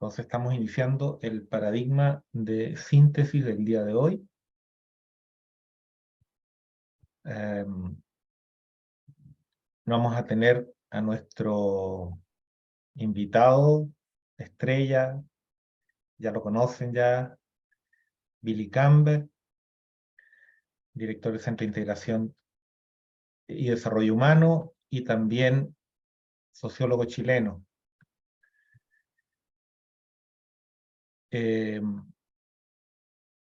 Entonces estamos iniciando el paradigma de síntesis del día de hoy. Vamos a tener a nuestro invitado, estrella, ya lo conocen ya, Billy Campbell, director del Centro de Integración y Desarrollo Humano, y también sociólogo chileno.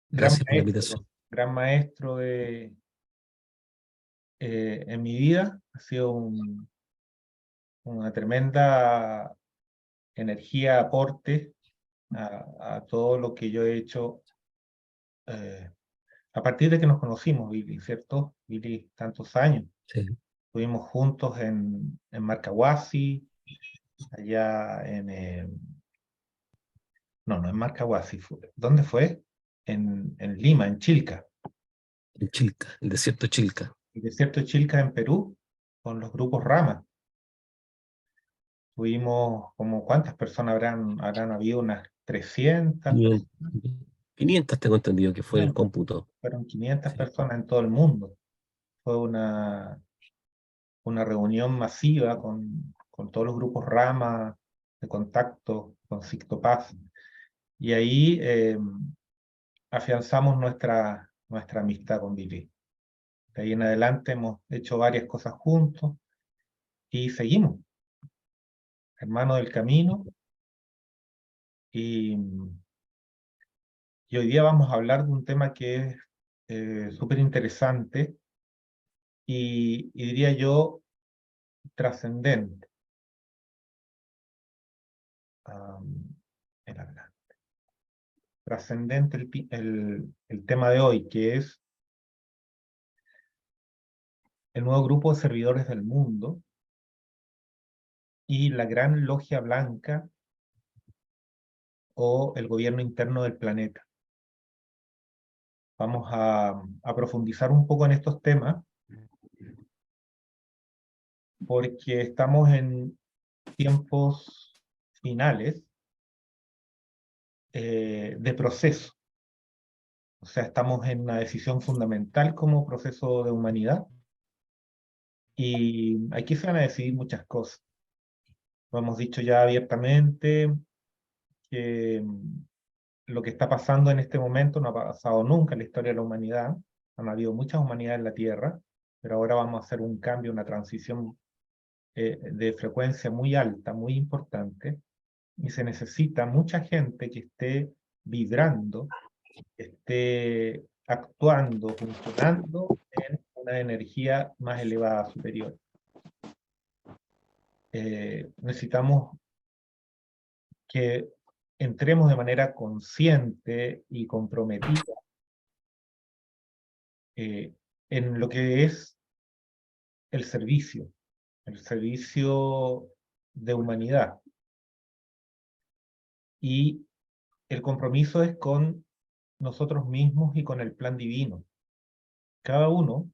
Gracias por la invitación. Gran maestro en mi vida, ha sido una tremenda energía, aporte a todo lo que yo he hecho a partir de que nos conocimos, Billy, ¿cierto? Billy, tantos años. Sí. Estuvimos juntos en Marcahuasi, allá no en Marcahuasi, ¿dónde fue? En Lima, en Chilca. En Chilca, el desierto de Chilca. El desierto de Chilca en Perú, con los grupos Rama. Tuvimos como, ¿cuántas personas habrán habido? Unas 300. 500 tengo entendido que fue el 500, cómputo. fueron 500 Sí. personas en todo el mundo. Fue una reunión masiva con todos los grupos Rama de contacto con Sictopaz. Y ahí afianzamos nuestra amistad con Billy. De ahí en adelante hemos hecho varias cosas juntos y seguimos, hermanos del camino. Y hoy día vamos a hablar de un tema que es súper interesante y diría yo trascendente. Era adelante. Trascendente el tema de hoy, que es el nuevo grupo de servidores del mundo y la gran logia blanca o el gobierno interno del planeta. Vamos a profundizar un poco en estos temas porque estamos en tiempos finales de proceso. O sea, estamos en una decisión fundamental como proceso de humanidad y aquí se van a decidir muchas cosas. Lo hemos dicho ya abiertamente que lo que está pasando en este momento no ha pasado nunca en la historia de la humanidad. Han habido muchas humanidades en la Tierra, pero ahora vamos a hacer un cambio, una transición de frecuencia muy alta, muy importante, y se necesita mucha gente que esté vibrando, que esté actuando, funcionando en una energía más elevada, superior. Necesitamos que entremos de manera consciente y comprometida en lo que es el servicio de humanidad. Y el compromiso es con nosotros mismos y con el plan divino. Cada uno,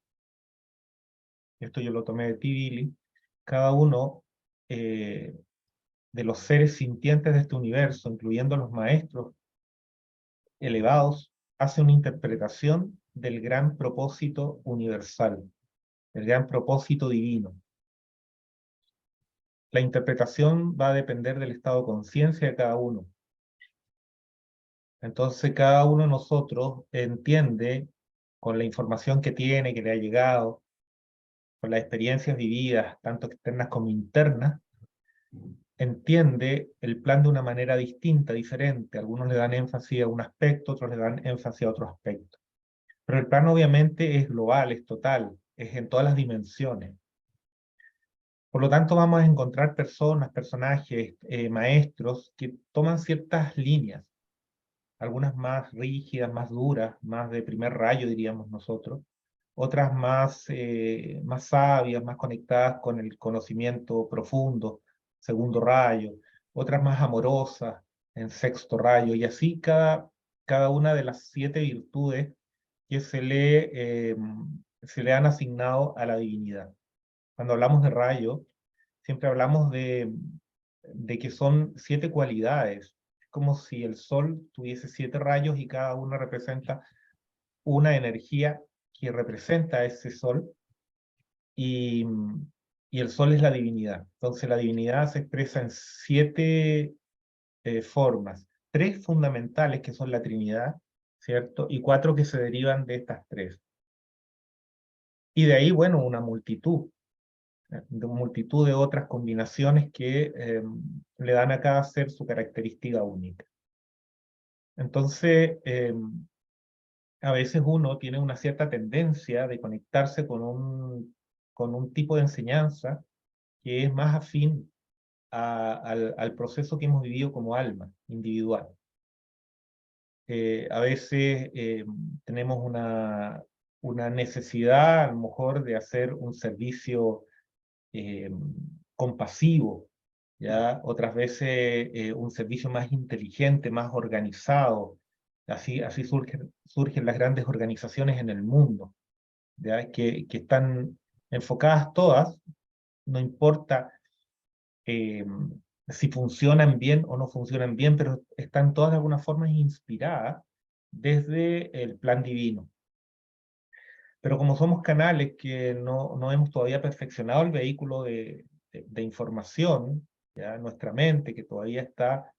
esto yo lo tomé de ti, Billy, cada uno de los seres sintientes de este universo, incluyendo los maestros elevados, hace una interpretación del gran propósito universal, del gran propósito divino. La interpretación va a depender del estado de conciencia de cada uno. Entonces cada uno de nosotros entiende, con la información que tiene, que le ha llegado, con las experiencias vividas, tanto externas como internas, entiende el plan de una manera distinta, diferente. Algunos le dan énfasis a un aspecto, otros le dan énfasis a otro aspecto. Pero el plan obviamente es global, es total, es en todas las dimensiones. Por lo tanto, vamos a encontrar personas, personajes, maestros que toman ciertas líneas, algunas más rígidas, más duras, más de primer rayo, diríamos nosotros, otras más sabias, más conectadas con el conocimiento profundo, segundo rayo, otras más amorosas, en sexto rayo, y así cada una de las 7 virtudes que se le han asignado a la divinidad. Cuando hablamos de rayo, siempre hablamos de que son 7 cualidades, como si el Sol tuviese 7 rayos y cada uno representa una energía que representa a ese Sol, y, y el Sol es la divinidad. Entonces la divinidad se expresa en 7 formas, 3 fundamentales que son la Trinidad, ¿cierto? Y 4 que se derivan de estas 3. Y de ahí, bueno, una multitud de otras combinaciones que le dan a cada ser su característica única. Entonces, a veces uno tiene una cierta tendencia de conectarse con un tipo de enseñanza que es más afín al proceso que hemos vivido como alma individual. A veces tenemos una necesidad, a lo mejor, de hacer un servicio compasivo, ¿ya? Otras veces un servicio más inteligente, más organizado. Así surgen las grandes organizaciones en el mundo, ¿ya? Que están enfocadas todas, no importa eh, si funcionan bien o no funcionan bien, pero están todas de alguna forma inspiradas desde el plan divino. Pero como somos canales que no hemos todavía perfeccionado el vehículo de información, ¿ya? Nuestra mente, que todavía está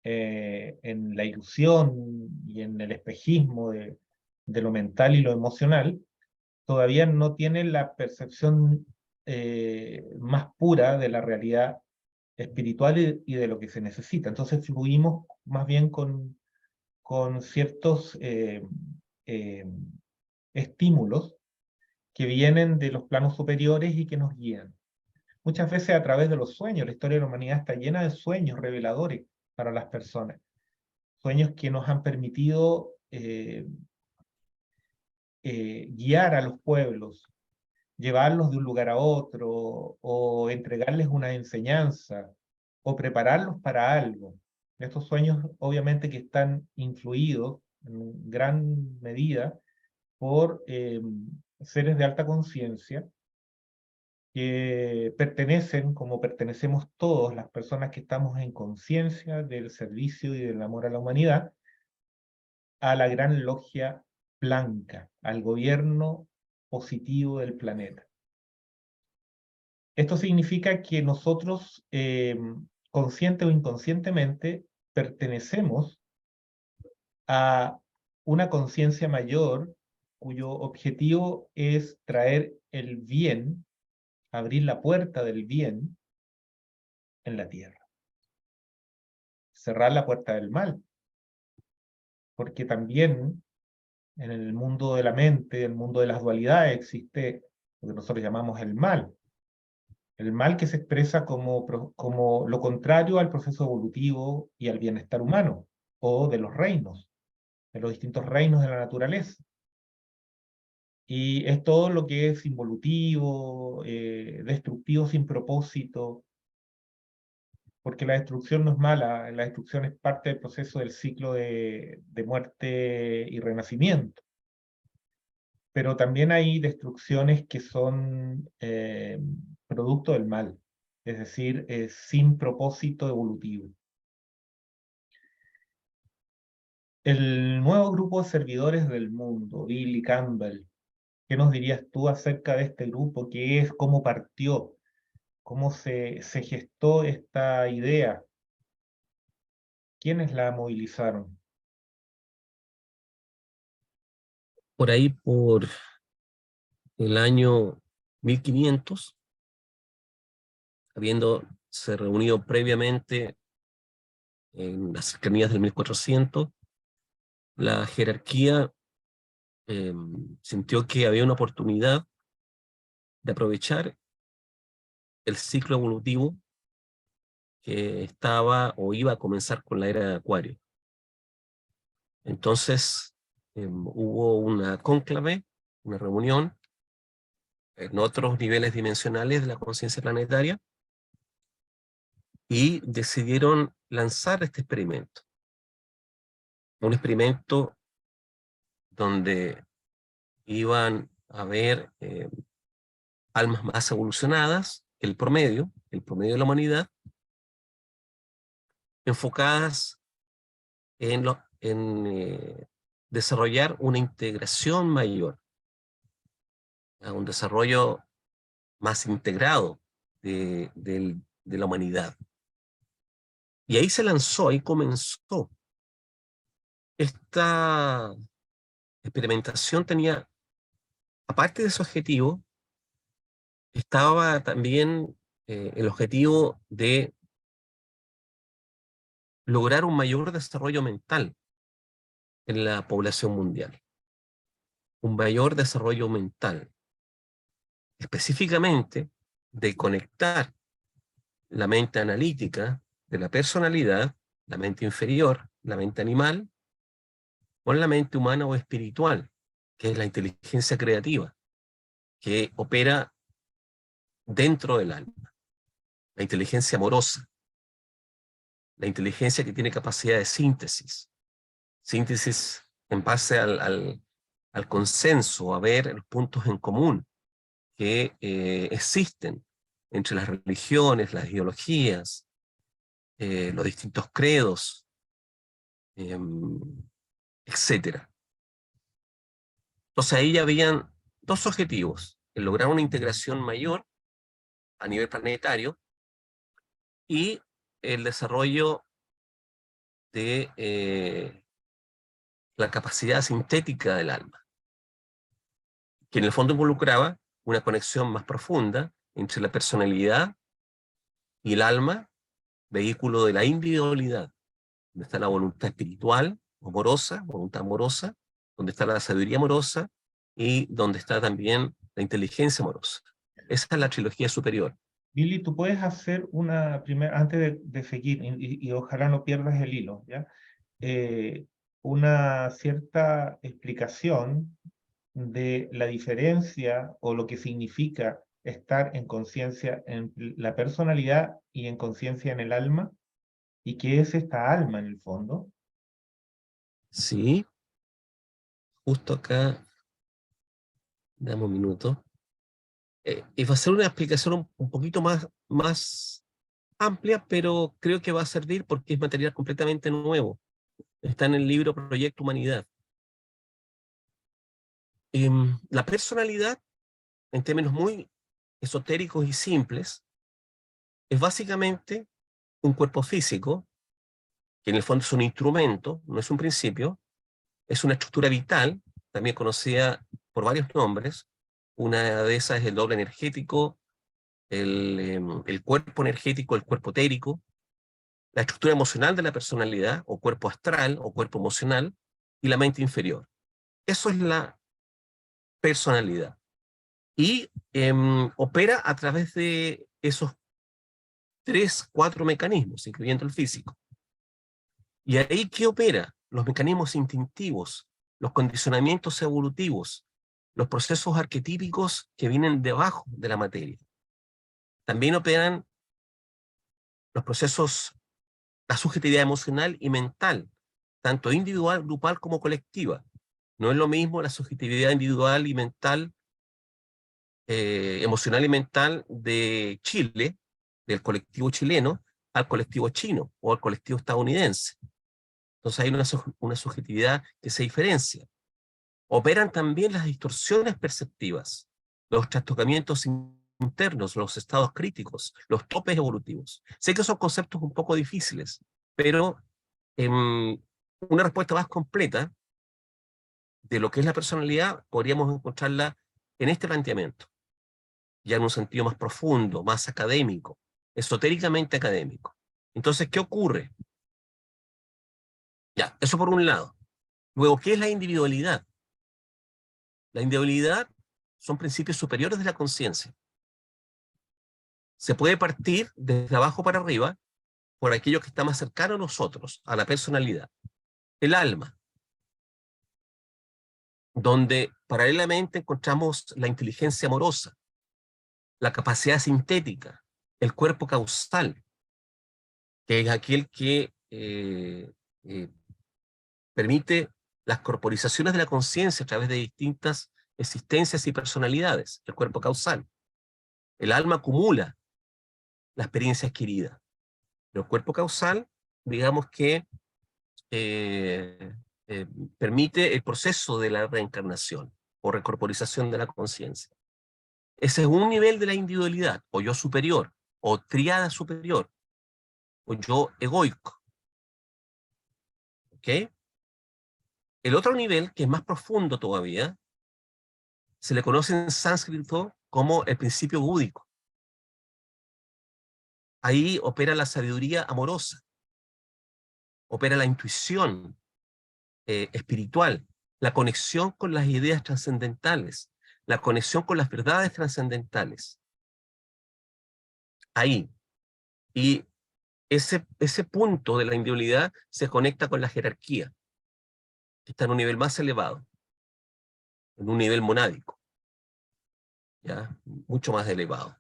en la ilusión y en el espejismo de lo mental y lo emocional, todavía no tiene la percepción más pura de la realidad espiritual y de lo que se necesita. Entonces fluimos más bien con ciertos eh, estímulos que vienen de los planos superiores y que nos guían. Muchas veces a través de los sueños. La historia de la humanidad está llena de sueños reveladores para las personas. Sueños que nos han permitido guiar a los pueblos, llevarlos de un lugar a otro, o entregarles una enseñanza, o prepararlos para algo. Estos sueños obviamente que están influidos en gran medida por seres de alta conciencia que pertenecen, como pertenecemos todos las personas que estamos en conciencia del servicio y del amor a la humanidad, a la gran logia blanca, al gobierno positivo del planeta. Esto significa que nosotros, consciente o inconscientemente, pertenecemos a una conciencia mayor cuyo objetivo es traer el bien, abrir la puerta del bien en la tierra. Cerrar la puerta del mal, porque también en el mundo de la mente, el mundo de las dualidades, existe lo que nosotros llamamos el mal. El mal que se expresa como lo contrario al proceso evolutivo y al bienestar humano, o de los reinos, de los distintos reinos de la naturaleza. Y es todo lo que es involutivo, destructivo sin propósito, porque la destrucción no es mala, la destrucción es parte del proceso del ciclo de muerte y renacimiento. Pero también hay destrucciones que son producto del mal, es decir, sin propósito evolutivo. El nuevo grupo de servidores del mundo, Billy Campbell, ¿qué nos dirías tú acerca de este grupo? ¿Qué es? ¿Cómo partió? ¿Cómo se gestó esta idea? ¿Quiénes la movilizaron? Por ahí, por el año 1500, habiéndose reunido previamente en las cercanías del 1400, la jerarquía sintió que había una oportunidad de aprovechar el ciclo evolutivo que estaba o iba a comenzar con la era de Acuario. Entonces hubo una cónclave, una reunión en otros niveles dimensionales de la conciencia planetaria y decidieron lanzar este experimento. Un experimento donde iban a haber almas más evolucionadas que el promedio de la humanidad, enfocadas en desarrollar una integración mayor, a un desarrollo más integrado de la humanidad. Y ahí se lanzó, ahí comenzó. Esta experimentación tenía, aparte de ese objetivo, estaba también el objetivo de lograr un mayor desarrollo mental en la población mundial. Un mayor desarrollo mental. Específicamente de conectar la mente analítica de la personalidad, la mente inferior, la mente animal, con la mente humana o espiritual, que es la inteligencia creativa, que opera dentro del alma. La inteligencia amorosa, la inteligencia que tiene capacidad de síntesis. Síntesis en base al consenso, a ver los puntos en común que existen entre las religiones, las ideologías, los distintos credos, etcétera. Entonces ahí ya habían dos objetivos: el lograr una integración mayor a nivel planetario y el desarrollo de la capacidad sintética del alma, que en el fondo involucraba una conexión más profunda entre la personalidad y el alma, vehículo de la individualidad, donde está la voluntad espiritual, amorosa, voluntad amorosa, donde está la sabiduría amorosa y donde está también la inteligencia amorosa. Esa es la trilogía superior. Billy, tú puedes hacer una primera, antes de seguir, y ojalá no pierdas el hilo, ¿ya? Una cierta explicación de la diferencia o lo que significa estar en conciencia en la personalidad y en conciencia en el alma, y qué es esta alma en el fondo. Sí, justo acá, dame un minuto. Y va a ser una explicación un poquito más amplia, pero creo que va a servir porque es material completamente nuevo. Está en el libro Proyecto Humanidad. La personalidad, en términos muy esotéricos y simples, es básicamente un cuerpo físico, que en el fondo es un instrumento, no es un principio, es una estructura vital, también conocida por varios nombres. Una de esas es el doble energético, el cuerpo energético, el cuerpo etérico, la estructura emocional de la personalidad, o cuerpo astral, o cuerpo emocional, y la mente inferior. Eso es la personalidad. Y opera a través de esos 3, 4 mecanismos, incluyendo el físico. ¿Y ahí qué opera? Los mecanismos instintivos, los condicionamientos evolutivos, los procesos arquetípicos que vienen debajo de la materia. También operan los procesos, la subjetividad emocional y mental, tanto individual, grupal como colectiva. No es lo mismo la subjetividad individual y mental, emocional y mental de Chile, del colectivo chileno, al colectivo chino o al colectivo estadounidense. Entonces hay una subjetividad que se diferencia. Operan también las distorsiones perceptivas, los trastocamientos internos, los estados críticos, los topes evolutivos. Sé que son conceptos un poco difíciles, pero una respuesta más completa de lo que es la personalidad podríamos encontrarla en este planteamiento, ya en un sentido más profundo, más académico, esotéricamente académico. Entonces, ¿qué ocurre? Ya, eso por un lado. Luego, ¿qué es la individualidad? La individualidad son principios superiores de la conciencia. Se puede partir desde abajo para arriba por aquello que está más cercano a nosotros, a la personalidad. El alma, donde paralelamente encontramos la inteligencia amorosa, la capacidad sintética, el cuerpo causal, que es aquel que eh, permite las corporizaciones de la conciencia a través de distintas existencias y personalidades, el cuerpo causal. El alma acumula la experiencia adquirida. Pero el cuerpo causal, digamos que permite el proceso de la reencarnación o recorporización de la conciencia. Ese es un nivel de la individualidad, o yo superior, o triada superior, o yo egoico. ¿Ok? El otro nivel, que es más profundo todavía, se le conoce en sánscrito como el principio búdico. Ahí opera la sabiduría amorosa, opera la intuición espiritual, la conexión con las ideas trascendentales, la conexión con las verdades trascendentales. Ahí. Y ese punto de la individualidad se conecta con la jerarquía, que está en un nivel más elevado, en un nivel monádico, ¿ya? Mucho más elevado.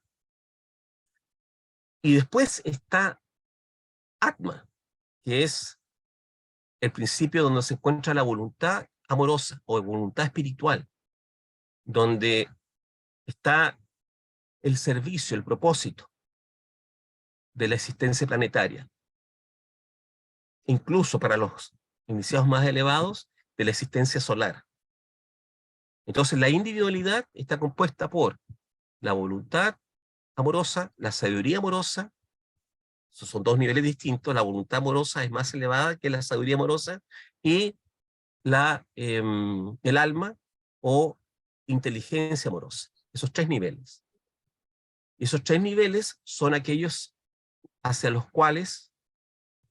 Y después está Atma, que es el principio donde se encuentra la voluntad amorosa o voluntad espiritual, donde está el servicio, el propósito de la existencia planetaria, incluso para los iniciados más elevados, de la existencia solar. Entonces la individualidad está compuesta por la voluntad amorosa, la sabiduría amorosa. Esos son dos niveles distintos. La voluntad amorosa es más elevada que la sabiduría amorosa, y el alma o inteligencia amorosa. Esos tres niveles. Y esos tres niveles son aquellos hacia los cuales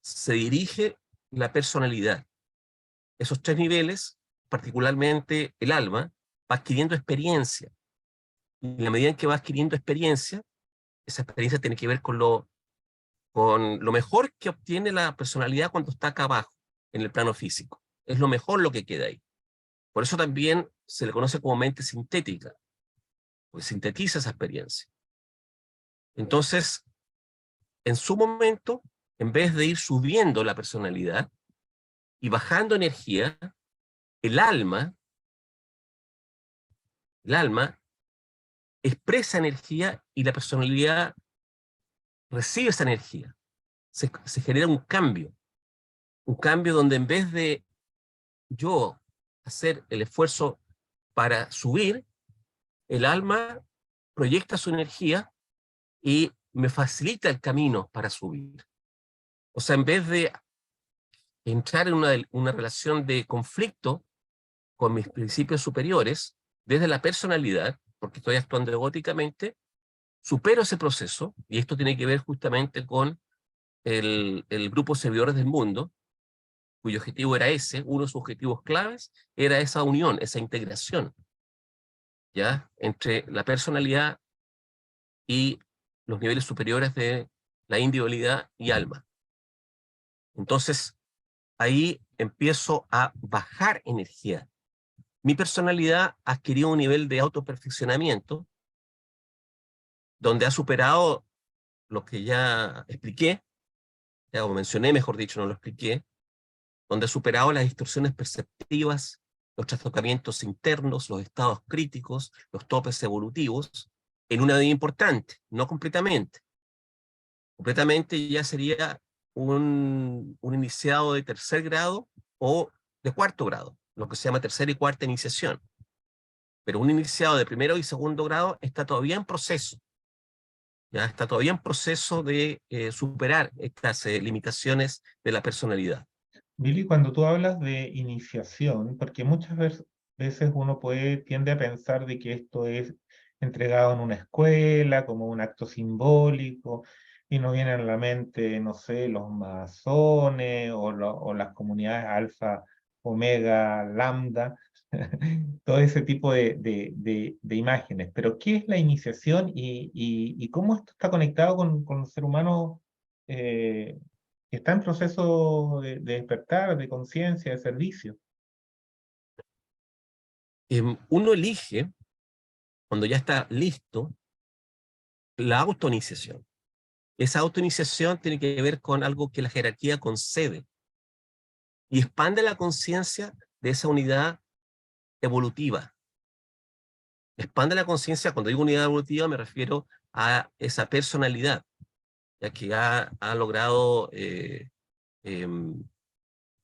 se dirige la personalidad. Esos tres niveles, particularmente el alma, va adquiriendo experiencia. Y en la medida en que va adquiriendo experiencia, esa experiencia tiene que ver con lo mejor que obtiene la personalidad cuando está acá abajo, en el plano físico. Es lo mejor lo que queda ahí. Por eso también se le conoce como mente sintética, porque sintetiza esa experiencia. Entonces, en su momento, en vez de ir subiendo la personalidad y bajando energía, el alma expresa energía y la personalidad recibe esa energía. Se genera un cambio donde en vez de yo hacer el esfuerzo para subir, el alma proyecta su energía y me facilita el camino para subir. O sea, en vez de entrar en una relación de conflicto con mis principios superiores, desde la personalidad, porque estoy actuando egóticamente, supero ese proceso, y esto tiene que ver justamente con el grupo Servidores del Mundo, cuyo objetivo era ese, uno de sus objetivos claves era esa unión, esa integración, ¿ya? Entre la personalidad y los niveles superiores de la individualidad y alma. Entonces, ahí empiezo a bajar energía. Mi personalidad adquirió un nivel de autoperfeccionamiento donde ha superado lo que ya expliqué, ya o mencioné, mejor dicho, no lo expliqué, donde ha superado las distorsiones perceptivas, los trastocamientos internos, los estados críticos, los topes evolutivos, en una medida importante, no completamente. Completamente ya sería un iniciado de tercer grado o de cuarto grado, lo que se llama tercera y cuarta iniciación. Pero un iniciado de primero y segundo grado está todavía en proceso. Ya está todavía en proceso de superar estas limitaciones de la personalidad. Billy, cuando tú hablas de iniciación, porque muchas veces uno tiende a pensar de que esto es entregado en una escuela, como un acto simbólico, y nos vienen a la mente, no sé, los masones o las comunidades alfa, omega, lambda, todo ese tipo de imágenes. Pero, ¿qué es la iniciación y cómo esto está conectado con el ser humano? Que está en proceso de despertar, de conciencia, de servicio. Uno elige, cuando ya está listo, la autoiniciación. Esa autoiniciación tiene que ver con algo que la jerarquía concede y expande la conciencia de esa unidad evolutiva. Expande la conciencia, cuando digo unidad evolutiva me refiero a esa personalidad, ya que ha logrado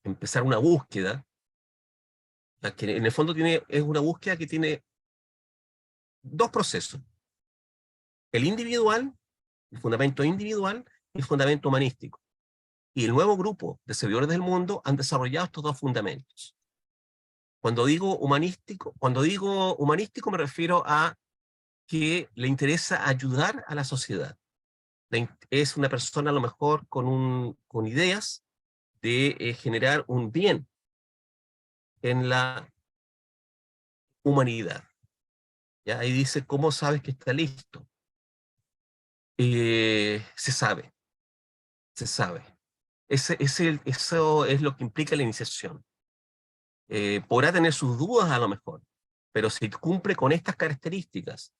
empezar una búsqueda, que en el fondo es una búsqueda que tiene dos procesos: el individual, el fundamento individual y el fundamento humanístico. Y el nuevo grupo de servidores del mundo han desarrollado estos dos fundamentos. Cuando digo humanístico me refiero a que le interesa ayudar a la sociedad. Es una persona a lo mejor con ideas de generar un bien en la humanidad. ¿Ya? Ahí dice, ¿cómo sabes que está listo? Se sabe, se sabe. Eso es lo que implica la iniciación. Podrá tener sus dudas a lo mejor, pero si cumple con estas características,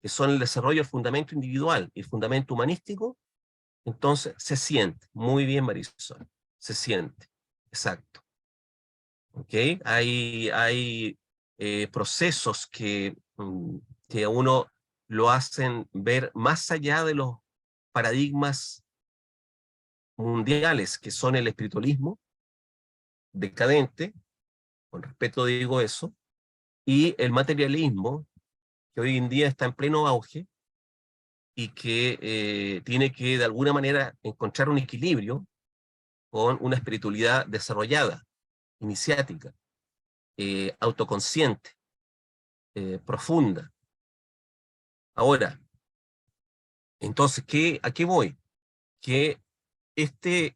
que son el desarrollo del fundamento individual y el fundamento humanístico, entonces se siente. Muy bien, Marisol, se siente. Exacto. ¿Ok? Hay procesos que a uno lo hacen ver más allá de los paradigmas mundiales, que son el espiritualismo decadente, con respeto digo eso, y el materialismo, que hoy en día está en pleno auge y que tiene que de alguna manera encontrar un equilibrio con una espiritualidad desarrollada, iniciática, autoconsciente, profunda. Ahora, entonces, ¿a qué voy? Que este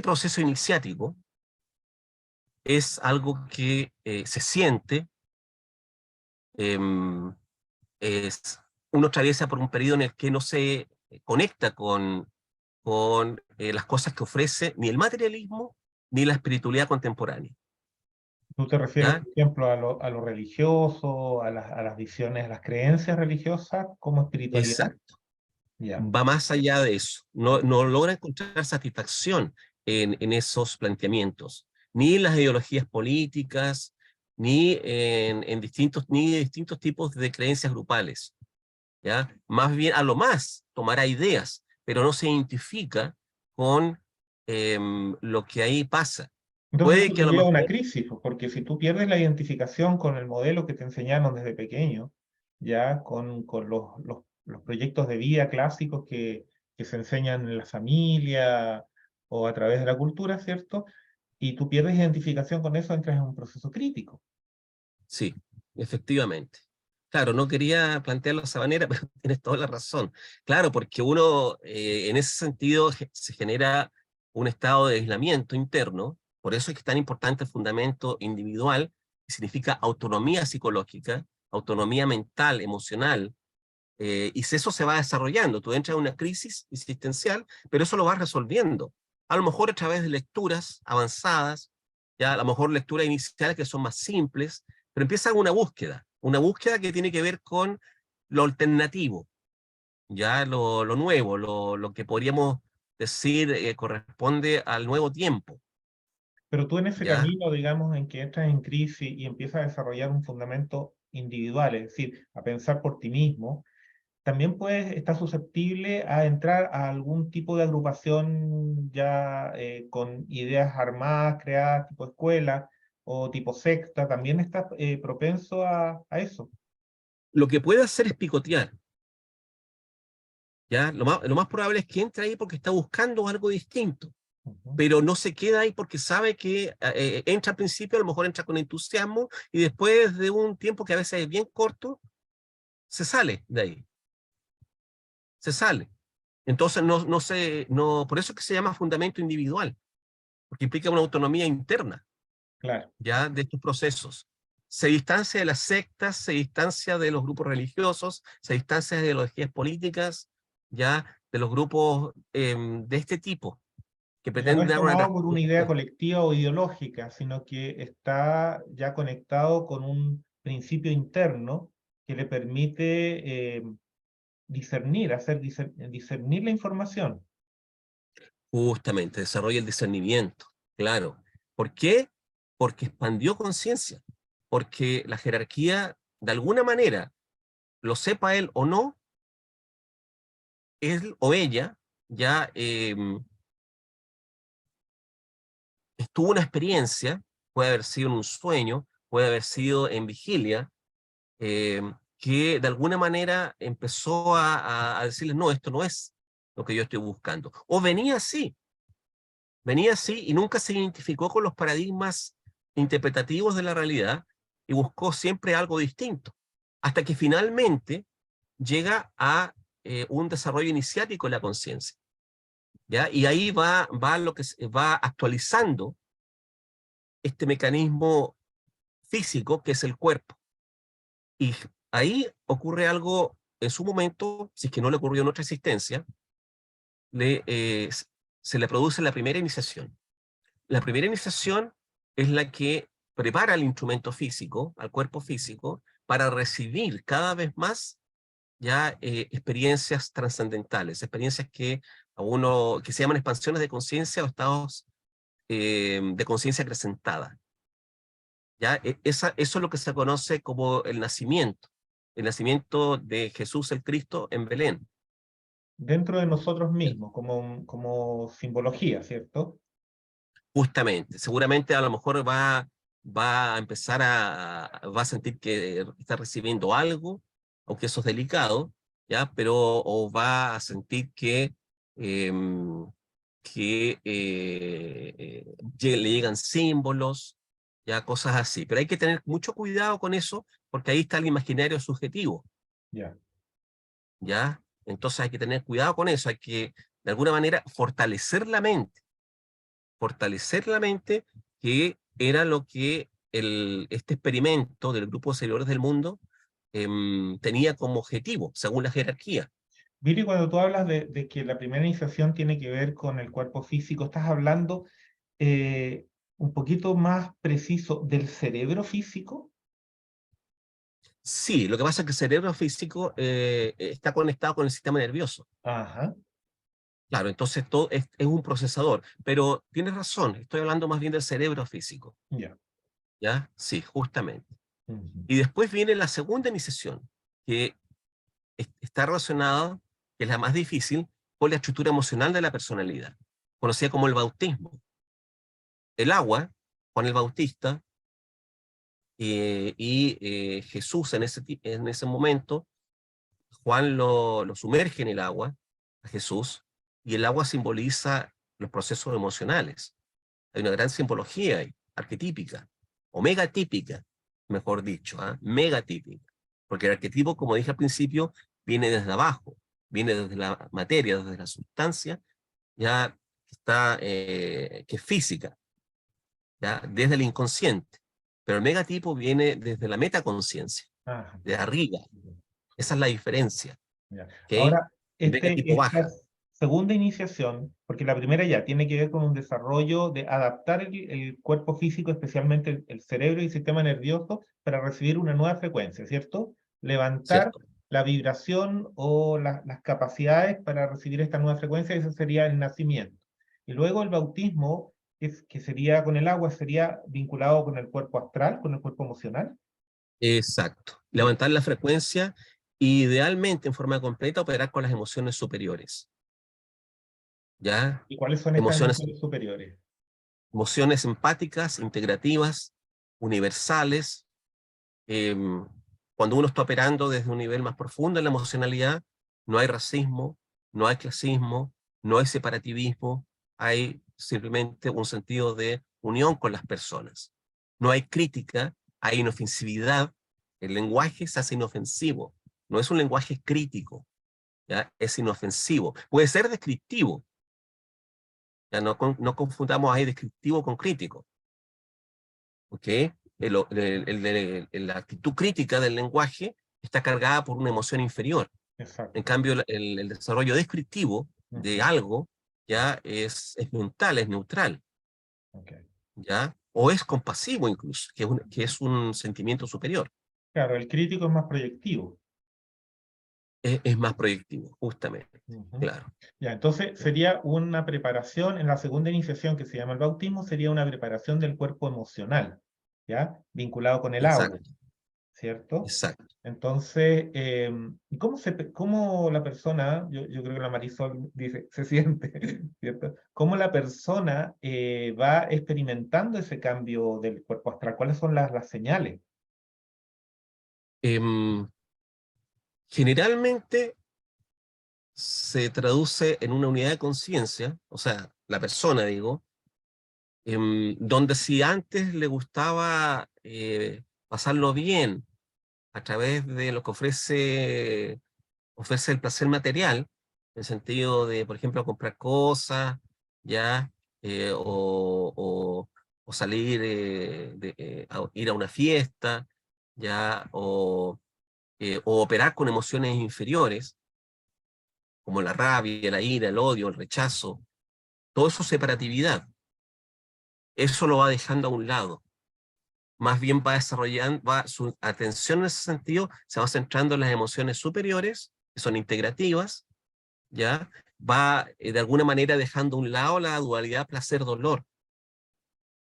proceso iniciático es algo que se siente, em, uno atraviesa por un periodo en el que no se conecta con las cosas que ofrece ni el materialismo ni la espiritualidad contemporánea. ¿Tú te refieres, ¿Ya? por ejemplo, a lo religioso, a las visiones, a las creencias religiosas como espiritualidad? Exacto. Ya. Va más allá de eso. No logra encontrar satisfacción en esos planteamientos, ni en las ideologías políticas, ni distintos tipos de creencias grupales. ¿Ya? Más bien, a lo más, tomará ideas, pero no se identifica con lo que ahí pasa. Entonces Puede eso que a te lo lleva a una mejor, crisis, pues, porque si tú pierdes la identificación con el modelo que te enseñaron desde pequeño, ya con los proyectos de vida clásicos que se enseñan en la familia o a través de la cultura, ¿cierto? Y tú pierdes identificación con eso, entras en un proceso crítico. sí, efectivamente. Claro, no quería plantearlo de esa manera, pero tienes toda la razón. Claro, porque uno en ese sentido se genera un estado de aislamiento interno, por eso es que es tan importante el fundamento individual, que significa autonomía psicológica, autonomía mental, emocional, y si eso se va desarrollando, tú entras en una crisis existencial, pero eso lo vas resolviendo. A lo mejor a través de lecturas avanzadas, ya a lo mejor lecturas iniciales que son más simples, pero empieza una búsqueda que tiene que ver con lo alternativo, ya lo nuevo, lo que podríamos decir corresponde al nuevo tiempo, Pero tú en ese ¿ya? camino, digamos, en que entras en crisis y empiezas a desarrollar un fundamento individual, es decir, a pensar por ti mismo, también puedes estar susceptible a entrar a algún tipo de agrupación ya con ideas armadas, creadas, tipo escuela o tipo secta, también estás propenso a eso. Lo que puede hacer es picotear, ¿ya? Lo más probable es que entre ahí porque está buscando algo distinto, Ujú. pero no se queda ahí porque sabe que entra al principio, a lo mejor entra con entusiasmo, y después de un tiempo que a veces es bien corto, se sale de ahí, se sale. Entonces, por eso es que se llama fundamento individual, porque implica una autonomía interna, Claro. ¿ya? De estos procesos. Se distancia de las sectas, se distancia de los grupos religiosos, se distancia de ideologías políticas, ¿ya? De los grupos de este tipo, que Ya no pretenden es dar una tomado por una idea respuesta. colectiva o ideológica, sino que está ya conectado con un principio interno que le permite discernir, discernir la información. Justamente, desarrolla el discernimiento, claro. ¿Por qué? Porque expandió conciencia, porque la jerarquía, de alguna manera, lo sepa él o no, él o ella ya tuvo una experiencia, puede haber sido en un sueño, puede haber sido en vigilia, que de alguna manera empezó a decirles, no, esto no es lo que yo estoy buscando. O venía así y nunca se identificó con los paradigmas interpretativos de la realidad y buscó siempre algo distinto, hasta que finalmente llega a un desarrollo iniciático de la conciencia, ¿ya? Y ahí va lo que va actualizando este mecanismo físico que es el cuerpo. Y ahí ocurre algo en su momento, si es que no le ocurrió en otra existencia, se le produce la primera iniciación. La primera iniciación es la que prepara al instrumento físico, al cuerpo físico, para recibir cada vez más ya experiencias trascendentales, experiencias que se llaman expansiones de conciencia o estados de conciencia acrecentada. ¿Ya? Eso es lo que se conoce como el nacimiento de Jesús el Cristo en Belén. Dentro de nosotros mismos, como simbología, ¿cierto? Justamente, seguramente a lo mejor va a empezar va a sentir que está recibiendo algo, aunque eso es delicado, ¿ya? Pero o va a sentir em, que le llegan símbolos, ya cosas así. Pero hay que tener mucho cuidado con eso, porque ahí está el imaginario subjetivo, Ya. ¿ya? Entonces hay que tener cuidado con eso, hay que de alguna manera fortalecer la mente, que era lo que este experimento del grupo de seguidores del mundo tenía como objetivo, según la jerarquía. Viri, cuando tú hablas de que la primera iniciación tiene que ver con el cuerpo físico, estás hablando un poquito más preciso del cerebro físico. Sí, lo que pasa es que el cerebro físico está conectado con el sistema nervioso. Ajá, Claro, entonces todo es un procesador, pero tienes razón, estoy hablando más bien del cerebro físico, ya. ¿ya? Sí, justamente. Ujú. Y después viene la segunda iniciación, que está relacionada, que es la más difícil, con la estructura emocional de la personalidad, conocida como el bautismo. El agua, Juan el Bautista Jesús en ese momento, Juan lo sumerge en el agua, a Jesús, y el agua simboliza los procesos emocionales. Hay una gran simbología ahí, arquetípica, o megatípica, mejor dicho, megatípica. Porque el arquetipo, como dije al principio, viene desde abajo, viene desde la materia, desde la sustancia, ya que es física, ya desde el inconsciente. Pero el megatipo viene desde la metaconciencia, Ajá. de arriba. Esa es la diferencia. Ya. ¿Ok? El Ahora, megatipo esta baja. segunda iniciación, porque la primera ya tiene que ver con un desarrollo de adaptar el cuerpo físico, especialmente el cerebro y el sistema nervioso, para recibir una nueva frecuencia, ¿cierto? Levantar ¿Cierto? la vibración o las capacidades para recibir esta nueva frecuencia, ese sería el nacimiento. Y luego el bautismo, que sería con el agua, sería vinculado con el cuerpo astral, con el cuerpo emocional. Exacto. Levantar la frecuencia, idealmente en forma completa, operar con las emociones superiores. ¿Ya? ¿Y cuáles son estas Emociones, emociones superiores? emociones empáticas, integrativas, universales. Cuando uno está operando desde un nivel más profundo en la emocionalidad, no hay racismo, no hay clasismo, no hay separativismo, hay simplemente un sentido de unión con las personas. No hay crítica, hay inofensividad. El lenguaje se hace inofensivo, no es un lenguaje crítico, ¿ya? Es inofensivo. Puede ser descriptivo, ya no confundamos ahí descriptivo con crítico, ¿ok? La actitud crítica del lenguaje está cargada por una emoción inferior. En Exacto. cambio, el desarrollo descriptivo de Ujú. algo ya es mental, es neutral, Ok. ¿ya? O es compasivo incluso, que es un sentimiento superior. Claro, el crítico es más proyectivo. Es más proyectivo, justamente. Ujú. Claro. Ya, entonces sería una preparación, en la segunda iniciación que se llama el bautismo, sería una preparación del cuerpo emocional, ¿ya? Vinculado con el agua. Exacto. ¿cierto? exacto. Entonces, ¿y cómo la persona, yo creo que la Marisol dice, se siente, ¿cierto? ¿Cómo la persona va experimentando ese cambio del cuerpo astral? ¿Cuáles son las señales? Em, Generalmente se traduce en una unidad de conciencia, o sea, la persona, digo, donde si antes le gustaba pasarlo bien a través de lo que ofrece el placer material, en el sentido de, por ejemplo, comprar cosas, ya, o salir, ir a una fiesta, ya, o operar con emociones inferiores, como la rabia, la ira, el odio, el rechazo, todo eso es separatividad. Eso lo va dejando a un lado. Más bien va desarrollando, su atención en ese sentido se va centrando en las emociones superiores, que son integrativas, ¿ya? Va de alguna manera dejando a un lado la dualidad placer-dolor,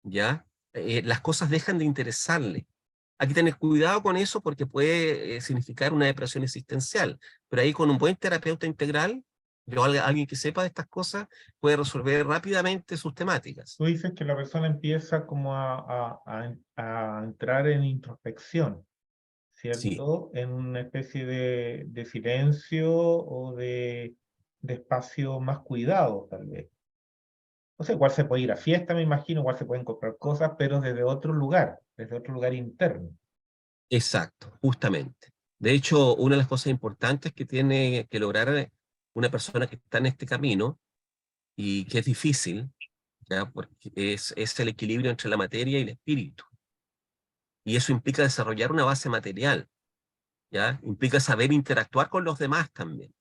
¿ya? Las cosas dejan de interesarle. Hay que tener cuidado con eso porque puede significar una depresión existencial, pero ahí con un buen terapeuta integral, alguien que sepa de estas cosas, puede resolver rápidamente sus temáticas. Tú dices que la persona empieza como a entrar en introspección, Sí, ¿cierto? En una especie de silencio o de espacio más cuidado, tal vez. O sea, igual se puede ir a fiesta, me imagino, igual se pueden comprar cosas, pero desde otro lugar interno. exacto, justamente. De hecho, una de las cosas importantes que tiene que lograr una persona que está en este camino, y que es difícil, ¿ya? Porque es el equilibrio entre la materia y el espíritu. Y eso implica desarrollar una base material, ¿ya? Implica saber interactuar con los demás también.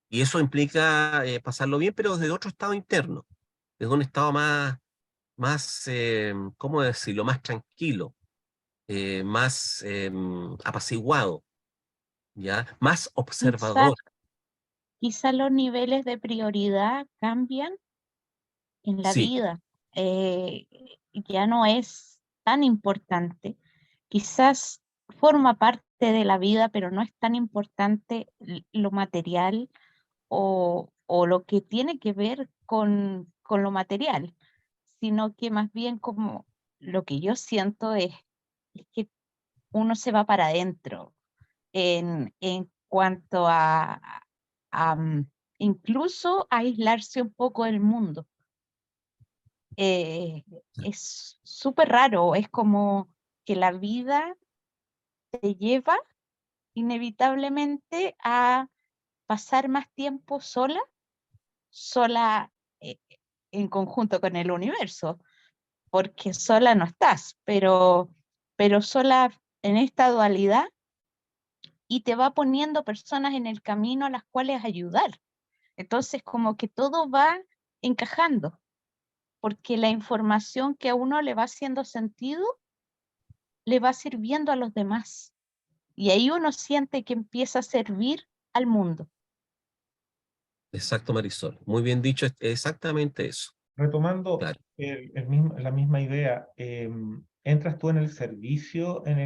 Y eso implica pasarlo bien, pero desde otro estado interno, desde un estado más, ¿cómo decirlo? Más tranquilo, más apaciguado, ¿ya? Más Quizá, observador. quizá los niveles de prioridad cambian en la Sí, vida. Eh, ya no es tan importante. Quizás forma parte de la vida, pero no es tan importante lo material o lo que tiene que ver con lo material, sino que más bien como lo que yo siento es que uno se va para adentro en cuanto a incluso aislarse un poco del mundo. Es súper raro, es como que la vida te lleva inevitablemente a pasar más tiempo sola eh, en conjunto con el universo, porque sola no estás, pero sola en esta dualidad y te va poniendo personas en el camino a las cuales ayudar. Entonces, como que todo va encajando, porque la información que a uno le va haciendo sentido le va sirviendo a los demás. Y ahí uno siente que empieza a servir al mundo. exacto, Marisol. Muy bien dicho, es exactamente eso. Retomando Claro. la misma idea, entras tú en el servicio, en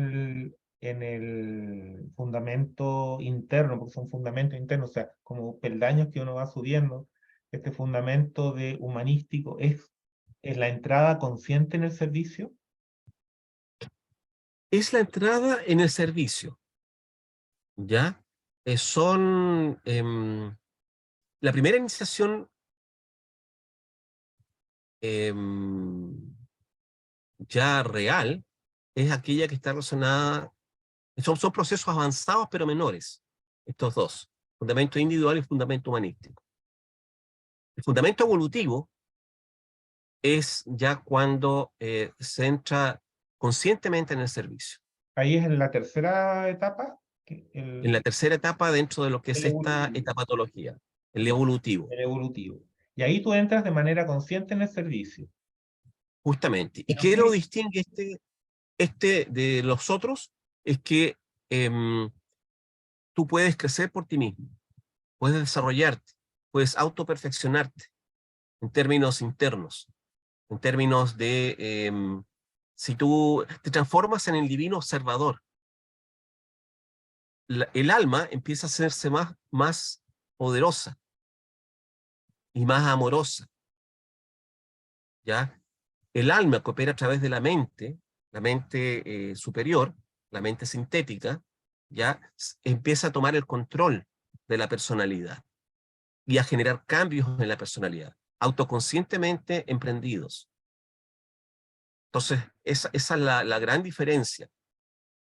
el fundamento interno, porque son fundamentos internos, o sea, como peldaños que uno va subiendo, este fundamento de humanístico es la entrada consciente en el servicio. Es la entrada en el servicio, ¿ya? La primera iniciación em, ya real es aquella que está relacionada, son procesos avanzados pero menores, estos dos, fundamento individual y fundamento humanístico. El fundamento evolutivo es ya cuando se entra conscientemente en el servicio. Ahí es en la tercera etapa, En la tercera etapa dentro de lo que es el esta evolutivo. etapatología, el Ya, evolutivo, el evolutivo. Y ahí tú entras de manera consciente en el servicio. justamente. ¿Y Pero qué lo ¿qué? distingue este de los otros? Es que em, tú puedes crecer por ti mismo, puedes desarrollarte, puedes autoperfeccionarte en términos internos, en términos de si tú te transformas en el divino observador, el alma empieza a hacerse más poderosa y más amorosa, ¿ya? El alma que opera a través de la mente superior, la mente sintética, ¿ya? Empieza a tomar el control de la personalidad y a generar cambios en la personalidad, autoconscientemente emprendidos. Entonces, esa es la gran diferencia,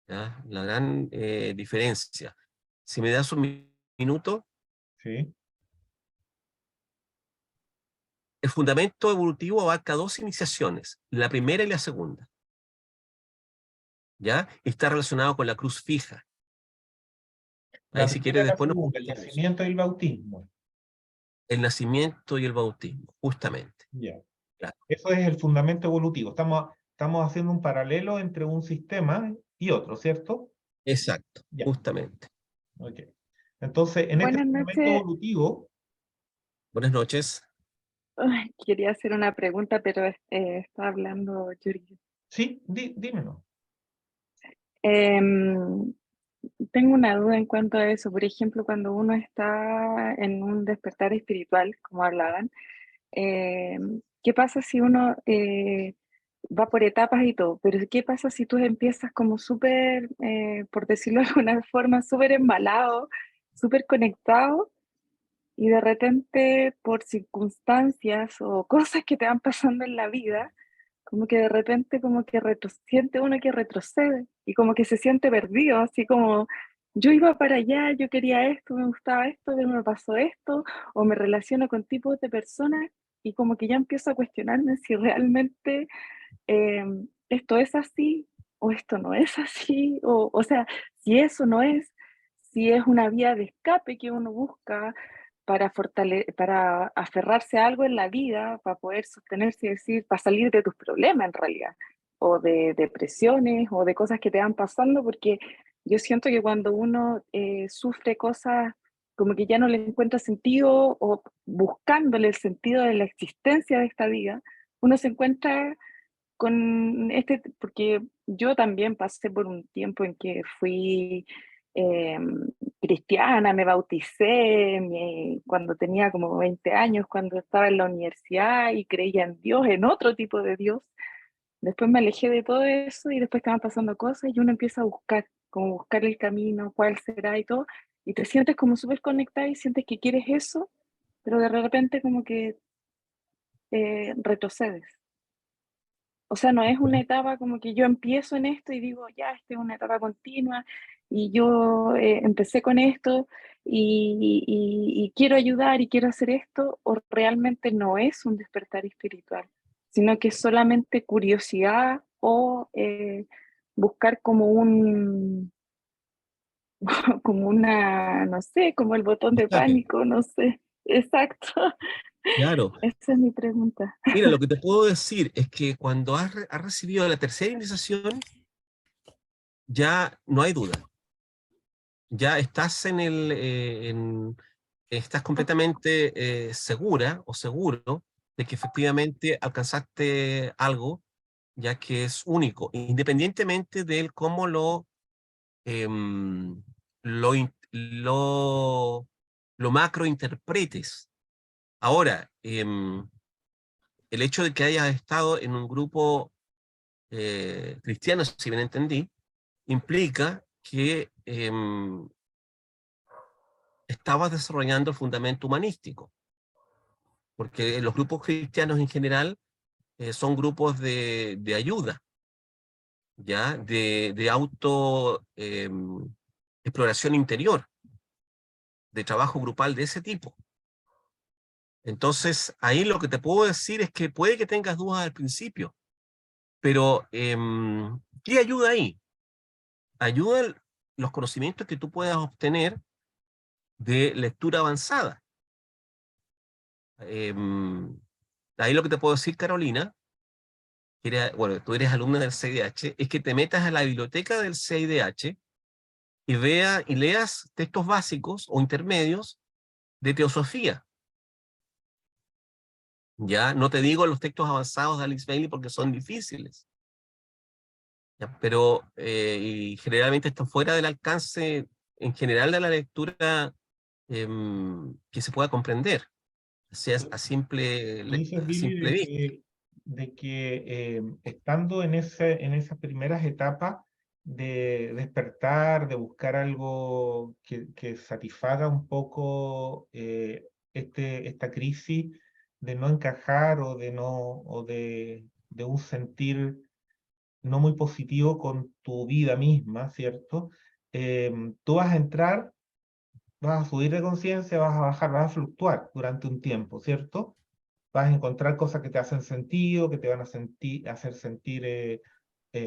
¿ya? La gran diferencia. Si me das un minuto, Sí. el fundamento evolutivo abarca dos iniciaciones, la primera y la segunda, ¿ya? Está relacionado con la cruz fija. La Ahí si primera quieres y la después nos segunda, el comentamos. nacimiento y el bautismo. El nacimiento y el bautismo, justamente. Ya. Claro. Eso es el fundamento evolutivo. Estamos haciendo un paralelo entre un sistema y otro, ¿cierto? Exacto, Ya. justamente. Ok. Entonces, en este Buenas fundamento noches. evolutivo, Buenas noches. Ay, quería hacer una pregunta, pero está hablando Yuri. sí, dímelo. Em, Tengo una duda en cuanto a eso. Por ejemplo, cuando uno está en un despertar espiritual, como hablaban, ¿qué pasa si uno va por etapas y todo? Pero ¿qué pasa si tú empiezas como súper, por decirlo de alguna forma, súper embalado, súper conectado? Y de repente, por circunstancias o cosas que te van pasando en la vida, como que de repente como que siente uno que retrocede y como que se siente perdido, así como yo iba para allá, yo quería esto, me gustaba esto, pero me pasó esto, o me relaciono con tipos de personas y como que ya empiezo a cuestionarme si realmente eh, esto es así o esto no es así, o sea, si eso no es, si es una vía de escape que uno busca para aferrarse a algo en la vida, para poder sostenerse y decir, para salir de tus problemas en realidad, o de depresiones, o de cosas que te van pasando, porque yo siento que cuando uno sufre cosas como que ya no le encuentra sentido, o buscándole el sentido de la existencia de esta vida, uno se encuentra con porque yo también pasé por un tiempo en que fui eh, cristiana, me bauticé cuando tenía como 20 años, cuando estaba en la universidad y creía en Dios, en otro tipo de Dios. Después me alejé de todo eso y después estaban pasando cosas y uno empieza a buscar, como buscar el camino, cuál será y todo, y te sientes como súper conectada y sientes que quieres eso, pero de repente como que retrocedes. O sea, no es una etapa como que yo empiezo en esto y digo, ya, esta es una etapa continua y yo empecé con esto y quiero ayudar y quiero hacer esto, o realmente no es un despertar espiritual, sino que es solamente curiosidad o buscar como como una, no sé, como el botón de Escape. pánico, no sé. Exacto. Claro. Esa es mi pregunta. Mira, lo que te puedo decir es que cuando has recibido la tercera iniciación, ya no hay duda. Ya estás estás completamente segura o seguro de que efectivamente alcanzaste algo, ya que es único, independientemente de cómo em, lo macro interpretes. Ahora, el hecho de que hayas estado en un grupo cristiano, si bien entendí, implica que estabas desarrollando el fundamento humanístico, porque los grupos cristianos en general son grupos de ayuda, ¿ya? De auto exploración interior, de trabajo grupal de ese tipo. Entonces, ahí lo que te puedo decir es que puede que tengas dudas al principio, pero ¿qué ayuda ahí? Ayuda los conocimientos que tú puedas obtener de lectura avanzada. Ahí lo que te puedo decir, Carolina, bueno, tú eres alumna del CIDH, es que te metas a la biblioteca del CIDH y leas textos básicos o intermedios de teosofía. Ya no te digo los textos avanzados de Alice Bailey porque son difíciles, ¿ya? Pero y generalmente están fuera del alcance en general de la lectura que se pueda comprender, sea a simple, Tú dices, a Billy, simple vista. de que estando en esas primeras etapas de despertar, de buscar algo que satisfaga un poco esta crisis de no encajar o de un sentir no muy positivo con tu vida misma, ¿cierto? Tú vas a entrar, vas a subir de conciencia, vas a bajar, vas a fluctuar durante un tiempo, ¿cierto? Vas a encontrar cosas que te hacen sentido, que te van a hacer sentir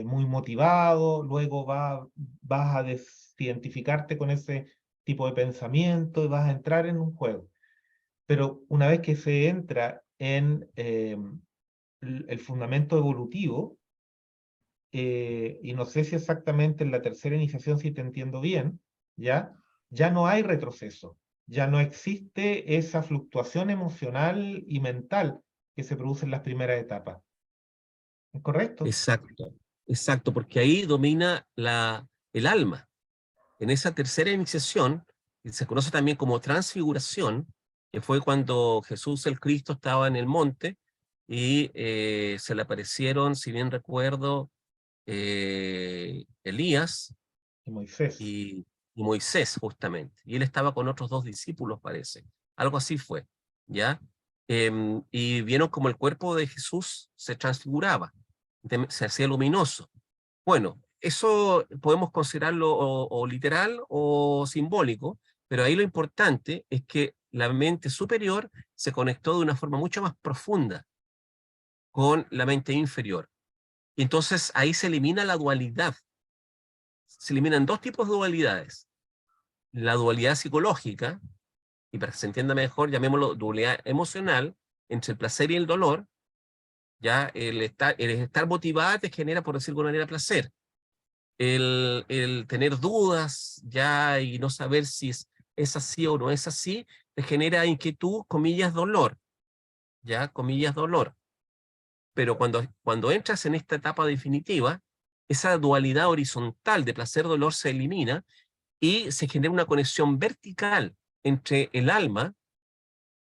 muy motivado, luego vas a desidentificarte con ese tipo de pensamiento y vas a entrar en un juego. Pero una vez que se entra en el fundamento evolutivo, y no sé si exactamente en la tercera iniciación, si te entiendo bien, ya no hay retroceso, ya no existe esa fluctuación emocional y mental que se produce en las primeras etapas. ¿Es correcto? Exacto, exacto, porque ahí domina el alma. En esa tercera iniciación, que se conoce también como transfiguración, que fue cuando Jesús el Cristo estaba en el monte y se le aparecieron, si bien recuerdo, Elías Y Moisés. y Moisés, justamente. Y él estaba con otros 2 discípulos, parece. Algo así fue, ¿ya? Y vieron como el cuerpo de Jesús se transfiguraba, se hacía luminoso. Bueno, eso podemos considerarlo o literal o simbólico, pero ahí lo importante es que la mente superior se conectó de una forma mucho más profunda con la mente inferior. Y entonces ahí se elimina la dualidad. Se eliminan 2 tipos de dualidades. La dualidad psicológica, y para que se entienda mejor, llamémoslo dualidad emocional, entre el placer y el dolor. Ya el estar motivada te genera, por decirlo de alguna manera, placer. El tener dudas ya y no saber si es así o no es así, te genera inquietud, comillas, dolor, ya, comillas, dolor. Pero cuando entras en esta etapa definitiva, esa dualidad horizontal de placer-dolor se elimina y se genera una conexión vertical entre el alma,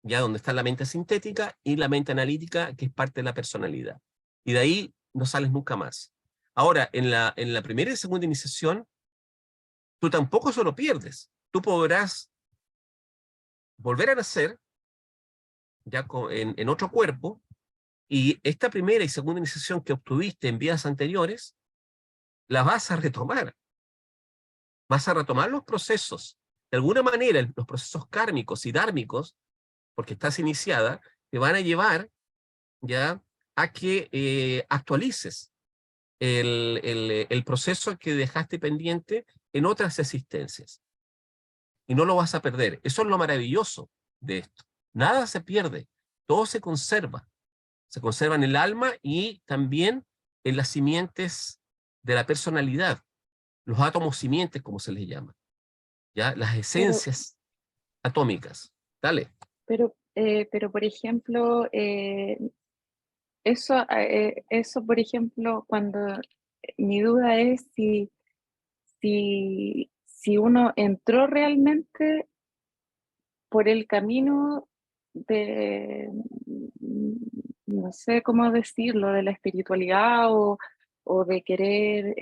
ya donde está la mente sintética, y la mente analítica, que es parte de la personalidad. Y de ahí no sales nunca más. Ahora, en la primera y segunda iniciación, tú tampoco solo pierdes. Tú podrás volver a nacer ya en otro cuerpo, y esta primera y segunda iniciación que obtuviste en vidas anteriores, la vas a retomar. Vas a retomar los procesos. De alguna manera, los procesos kármicos y dármicos, porque estás iniciada, te van a llevar ya a que actualices el proceso que dejaste pendiente en otras existencias. Y no lo vas a perder. Eso es lo maravilloso de esto. Nada se pierde, todo se conserva. Se conserva en el alma y también en las simientes de la personalidad, los átomos simientes, como se les llama, ¿ya? Las Pero, esencias atómicas. Dale. pero por ejemplo, eso, por ejemplo, cuando mi duda es si uno entró realmente por el camino de, no sé cómo decirlo, de la espiritualidad o de querer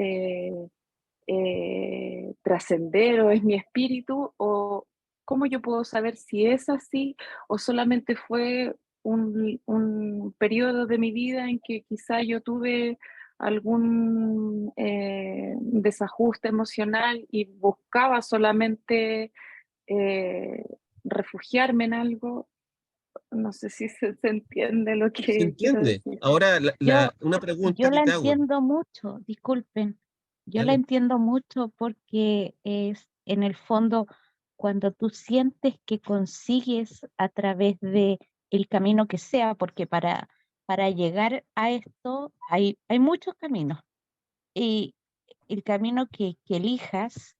trascender o es mi espíritu, o cómo yo puedo saber si es así o solamente fue un periodo de mi vida en que quizá yo tuve algún desajuste emocional y buscaba solamente eh, refugiarme en algo. No sé si se entiende lo ¿Se que quiero entiende? decir. Ahora, Yo, una yo pregunta que la te hago. entiendo mucho, disculpen, yo la Dale. entiendo mucho porque es en el fondo cuando tú sientes que consigues a través de el camino que sea, porque para llegar a esto hay muchos caminos y el camino que elijas,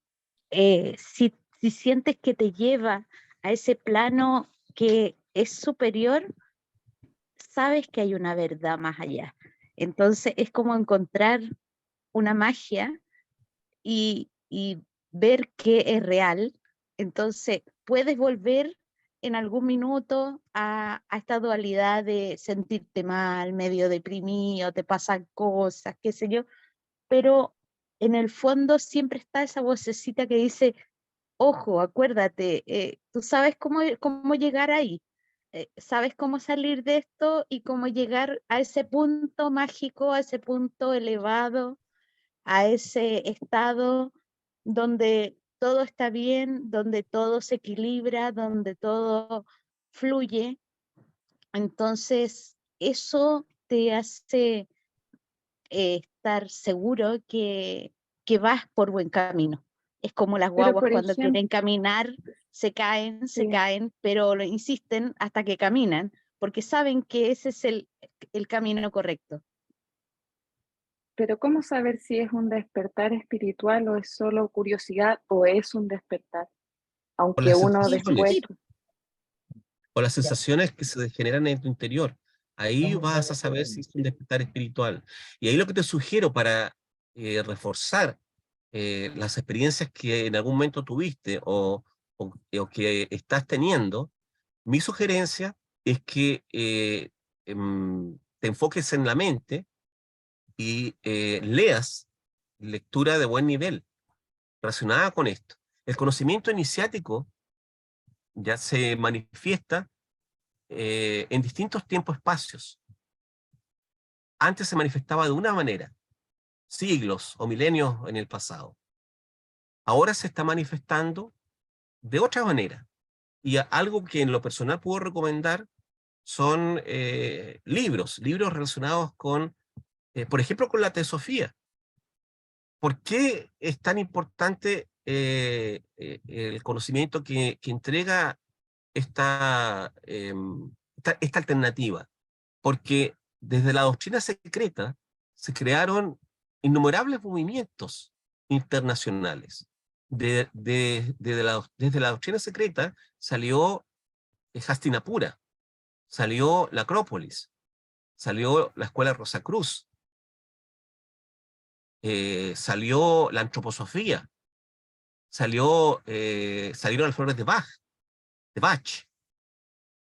si sientes que te lleva a ese plano que es superior, sabes que hay una verdad más allá. Entonces es como encontrar una magia y ver qué es real. Entonces, puedes volver en algún minuto a esta dualidad de sentirte mal, medio deprimido, te pasan cosas, qué sé yo, pero en el fondo siempre está esa vocecita que dice, ojo, acuérdate, tú sabes cómo llegar ahí, sabes cómo salir de esto y cómo llegar a ese punto mágico, a ese punto elevado, a ese estado donde todo está bien, donde todo se equilibra, donde todo fluye. Entonces, eso te hace estar seguro que vas por buen camino. Es como las Pero guaguas por cuando ejemplo, quieren caminar, se sí, caen, pero lo insisten hasta que caminan, porque saben que ese es el camino correcto. pero ¿cómo saber si es un despertar espiritual o es solo curiosidad o es un despertar? O Aunque las uno sensaciones, después, Sí, o las Ya, sensaciones que se generan en tu interior. Ahí vamos, vas a vamos por saber ahí. si es un despertar espiritual. Y ahí lo que te sugiero para reforzar las experiencias que en algún momento tuviste o que estás teniendo, mi sugerencia es que te enfoques en la mente y leas lectura de buen nivel relacionada con esto. El conocimiento iniciático ya se manifiesta en distintos tiempos-espacios. Antes se manifestaba de una manera, siglos o milenios en el pasado. Ahora se está manifestando de otra manera. Y algo que en lo personal puedo recomendar son libros relacionados con, por ejemplo, con la teosofía. ¿Por qué es tan importante el conocimiento que entrega esta alternativa? Porque desde la doctrina secreta se crearon innumerables movimientos internacionales. Desde la doctrina secreta salió Hastinapura, salió la Acrópolis, salió la Escuela Rosacruz, salió la antroposofía, salieron las flores de Bach,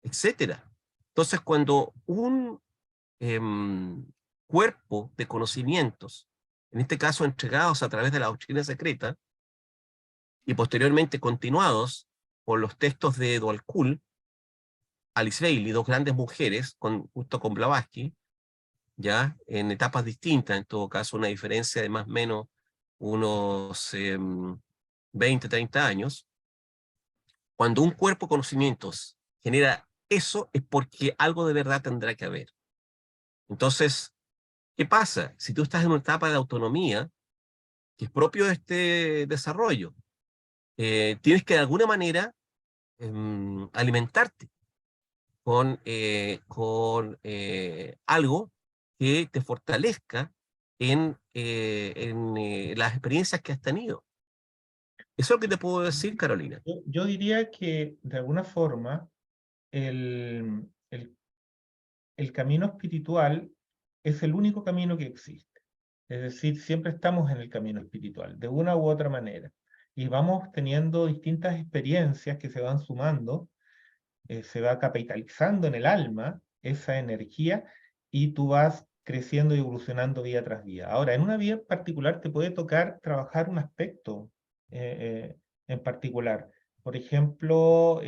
etc. Entonces, cuando un cuerpo de conocimientos, en este caso entregados a través de la doctrina secreta, y posteriormente continuados por los textos de Edward Kuhl, Alice Bailey, dos grandes mujeres, justo con Blavatsky, ya en etapas distintas, en todo caso una diferencia de más o menos unos 20, 30 años. Cuando un cuerpo de conocimientos genera eso, es porque algo de verdad tendrá que haber. Entonces, ¿qué pasa? Si tú estás en una etapa de autonomía, que es propio de este desarrollo, tienes que de alguna manera alimentarte con algo que te fortalezca en las experiencias que has tenido. Eso es lo que te puedo decir, Carolina. Yo diría que de alguna forma el, el, el camino espiritual es el único camino que existe. Es decir, siempre estamos en el camino espiritual, de una u otra manera. Y vamos teniendo distintas experiencias que se van sumando, se va capitalizando en el alma esa energía y tú vas creciendo y evolucionando día tras día. Ahora, en una vida en particular te puede tocar trabajar un aspecto en particular. Por ejemplo,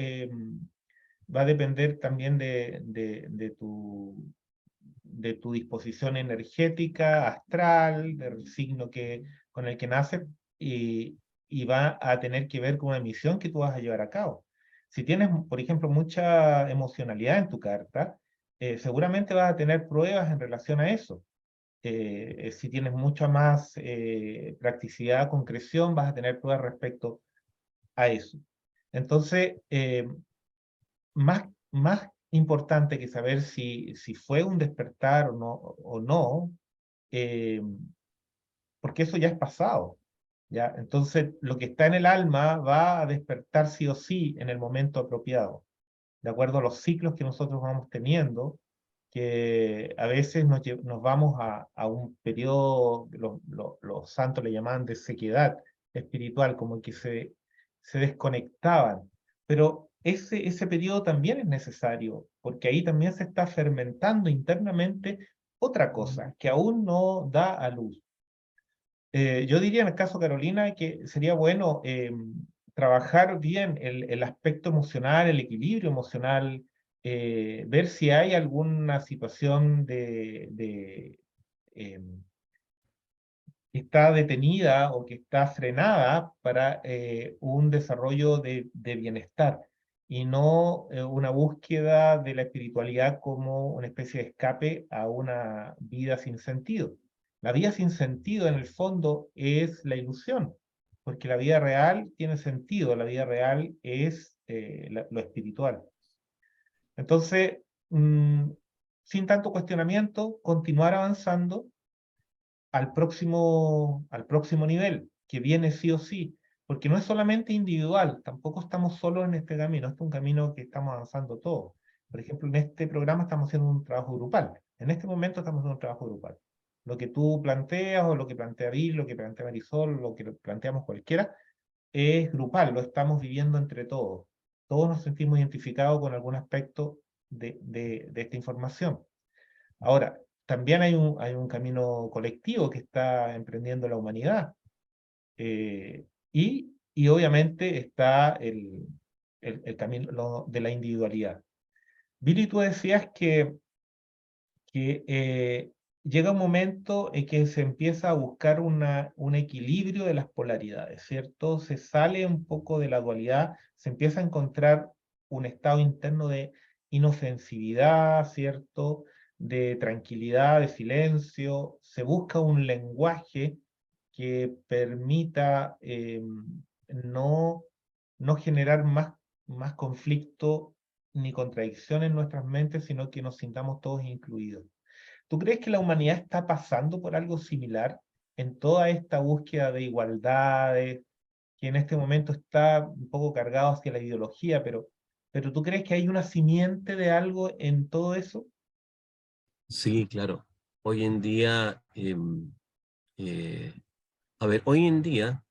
va a depender también de tu disposición energética, astral, del signo con el que naces, y va a tener que ver con una misión que tú vas a llevar a cabo. Si tienes, por ejemplo, mucha emocionalidad en tu carta, seguramente vas a tener pruebas en relación a eso. Si tienes mucha más practicidad, concreción, vas a tener pruebas respecto a eso. Entonces, más importante que saber si fue un despertar o no, eh, porque eso ya es pasado, ¿ya? Entonces, lo que está en el alma va a despertar sí o sí en el momento apropiado, de acuerdo a los ciclos que nosotros vamos teniendo, que a veces nos vamos a un periodo, los santos le llaman de sequedad, espiritual, como que se desconectaban. Pero ese periodo también es necesario, porque ahí también se está fermentando internamente otra cosa que aún no da a luz. Yo diría en el caso de Carolina que sería bueno trabajar bien el aspecto emocional, el equilibrio emocional, ver si hay alguna situación que está detenida o que está frenada para un desarrollo de bienestar y no una búsqueda de la espiritualidad como una especie de escape a una vida sin sentido. La vida sin sentido en el fondo es la ilusión, porque la vida real tiene sentido, la vida real es lo espiritual. Entonces, sin tanto cuestionamiento, continuar avanzando al próximo nivel, que viene sí o sí, porque no es solamente individual, tampoco estamos solos en este camino, este es un camino que estamos avanzando todos. Por ejemplo, en este programa estamos haciendo un trabajo grupal, en este momento estamos haciendo un trabajo grupal. Lo que tú planteas, o lo que plantea Bill, lo que plantea Marisol, lo que planteamos cualquiera, es grupal, lo estamos viviendo entre todos. Todos nos sentimos identificados con algún aspecto de esta información. Ahora, también hay un camino colectivo que está emprendiendo la humanidad. Y obviamente está el camino de la individualidad. Billy, tú decías que llega un momento en que se empieza a buscar un equilibrio de las polaridades, ¿cierto? Se sale un poco de la dualidad, se empieza a encontrar un estado interno de inofensividad, ¿cierto? De tranquilidad, de silencio, se busca un lenguaje que permita no, no generar más conflicto ni contradicción en nuestras mentes, sino que nos sintamos todos incluidos. ¿Tú crees que la humanidad está pasando por algo similar en toda esta búsqueda de igualdades, que en este momento está un poco cargado hacia la ideología, pero tú crees que hay una simiente de algo en todo eso? Sí, claro. Hoy en día, a ver, hoy en día,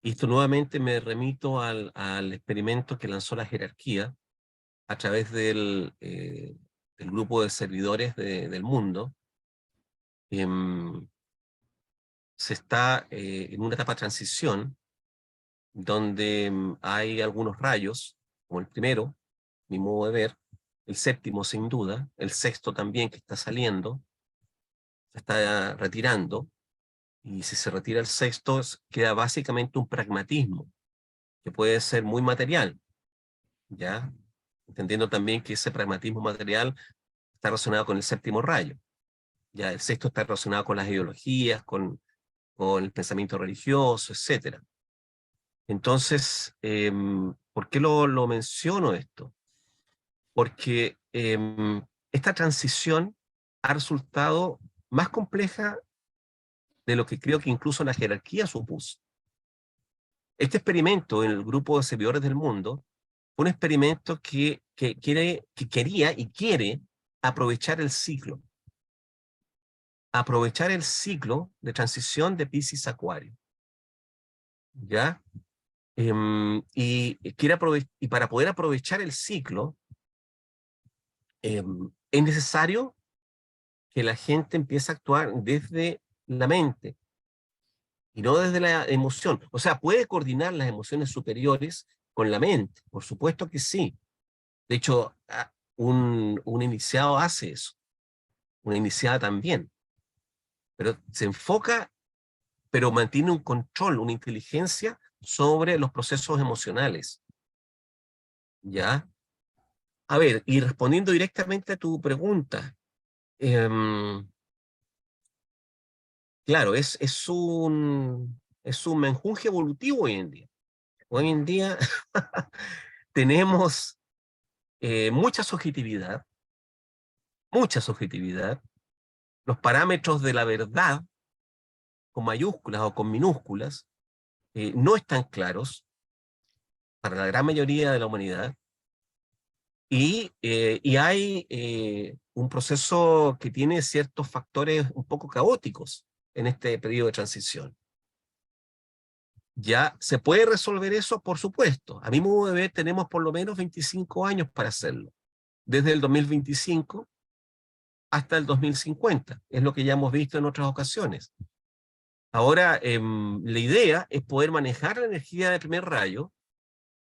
y esto nuevamente me remito al experimento que lanzó la jerarquía a través del grupo de servidores del mundo. Se está en una etapa de transición donde hay algunos rayos, como el primero, mi modo de ver, el séptimo sin duda, el sexto también que está saliendo, se está retirando, y si se retira el sexto queda básicamente un pragmatismo, que puede ser muy material, ¿ya? Entendiendo también que ese pragmatismo material está relacionado con el séptimo rayo, ya el sexto está relacionado con las ideologías, con el pensamiento religioso, etc. Entonces, ¿por qué lo menciono esto? Porque esta transición ha resultado más compleja de lo que creo que incluso la jerarquía supuso. Este experimento en el grupo de servidores del mundo fue un experimento que quería y quiere aprovechar el ciclo de transición de Piscis a Acuario, ¿ya? Y para poder aprovechar el ciclo, es necesario que la gente empiece a actuar desde la mente y no desde la emoción. O sea, puede coordinar las emociones superiores con la mente, por supuesto que sí. De hecho, un iniciado hace eso, una iniciada también, pero se enfoca, pero mantiene un control, una inteligencia sobre los procesos emocionales, ¿ya? A ver, y respondiendo directamente a tu pregunta, claro, es un menjunje evolutivo hoy en día. Hoy en día tenemos mucha subjetividad, los parámetros de la verdad, con mayúsculas o con minúsculas, no están claros para la gran mayoría de la humanidad, y hay un proceso que tiene ciertos factores un poco caóticos en este periodo de transición. ¿Ya se puede resolver eso? Por supuesto. A mi modo de ver, tenemos por lo menos 25 años para hacerlo. Desde el 2025 hasta el 2050. Es lo que ya hemos visto en otras ocasiones. Ahora, la idea es poder manejar la energía de primer rayo,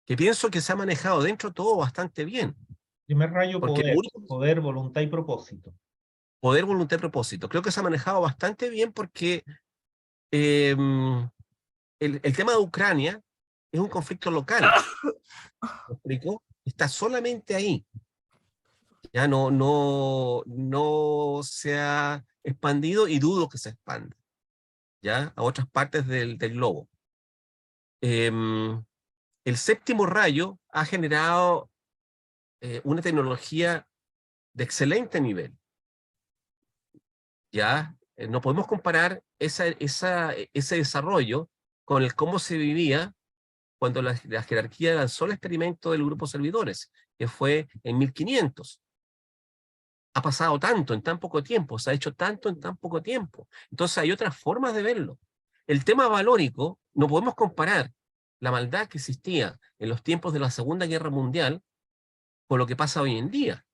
que pienso que se ha manejado dentro de todo bastante bien. Primer rayo, Porque poder, lo único poder, voluntad y propósito. poder, voluntad y propósito. Creo que se ha manejado bastante bien porque el tema de Ucrania es un conflicto local. ¿Me explico? Está solamente ahí. Ya no se ha expandido y dudo que se expanda, ¿ya? A otras partes del globo. El séptimo rayo ha generado una tecnología de excelente nivel, ¿ya? No podemos comparar ese desarrollo con el cómo se vivía cuando la jerarquía lanzó el experimento del grupo servidores, que fue en 1500. Ha pasado tanto en tan poco tiempo, se ha hecho tanto en tan poco tiempo. Entonces hay otras formas de verlo. El tema valórico, no podemos comparar la maldad que existía en los tiempos de la Segunda Guerra Mundial con lo que pasa hoy en día,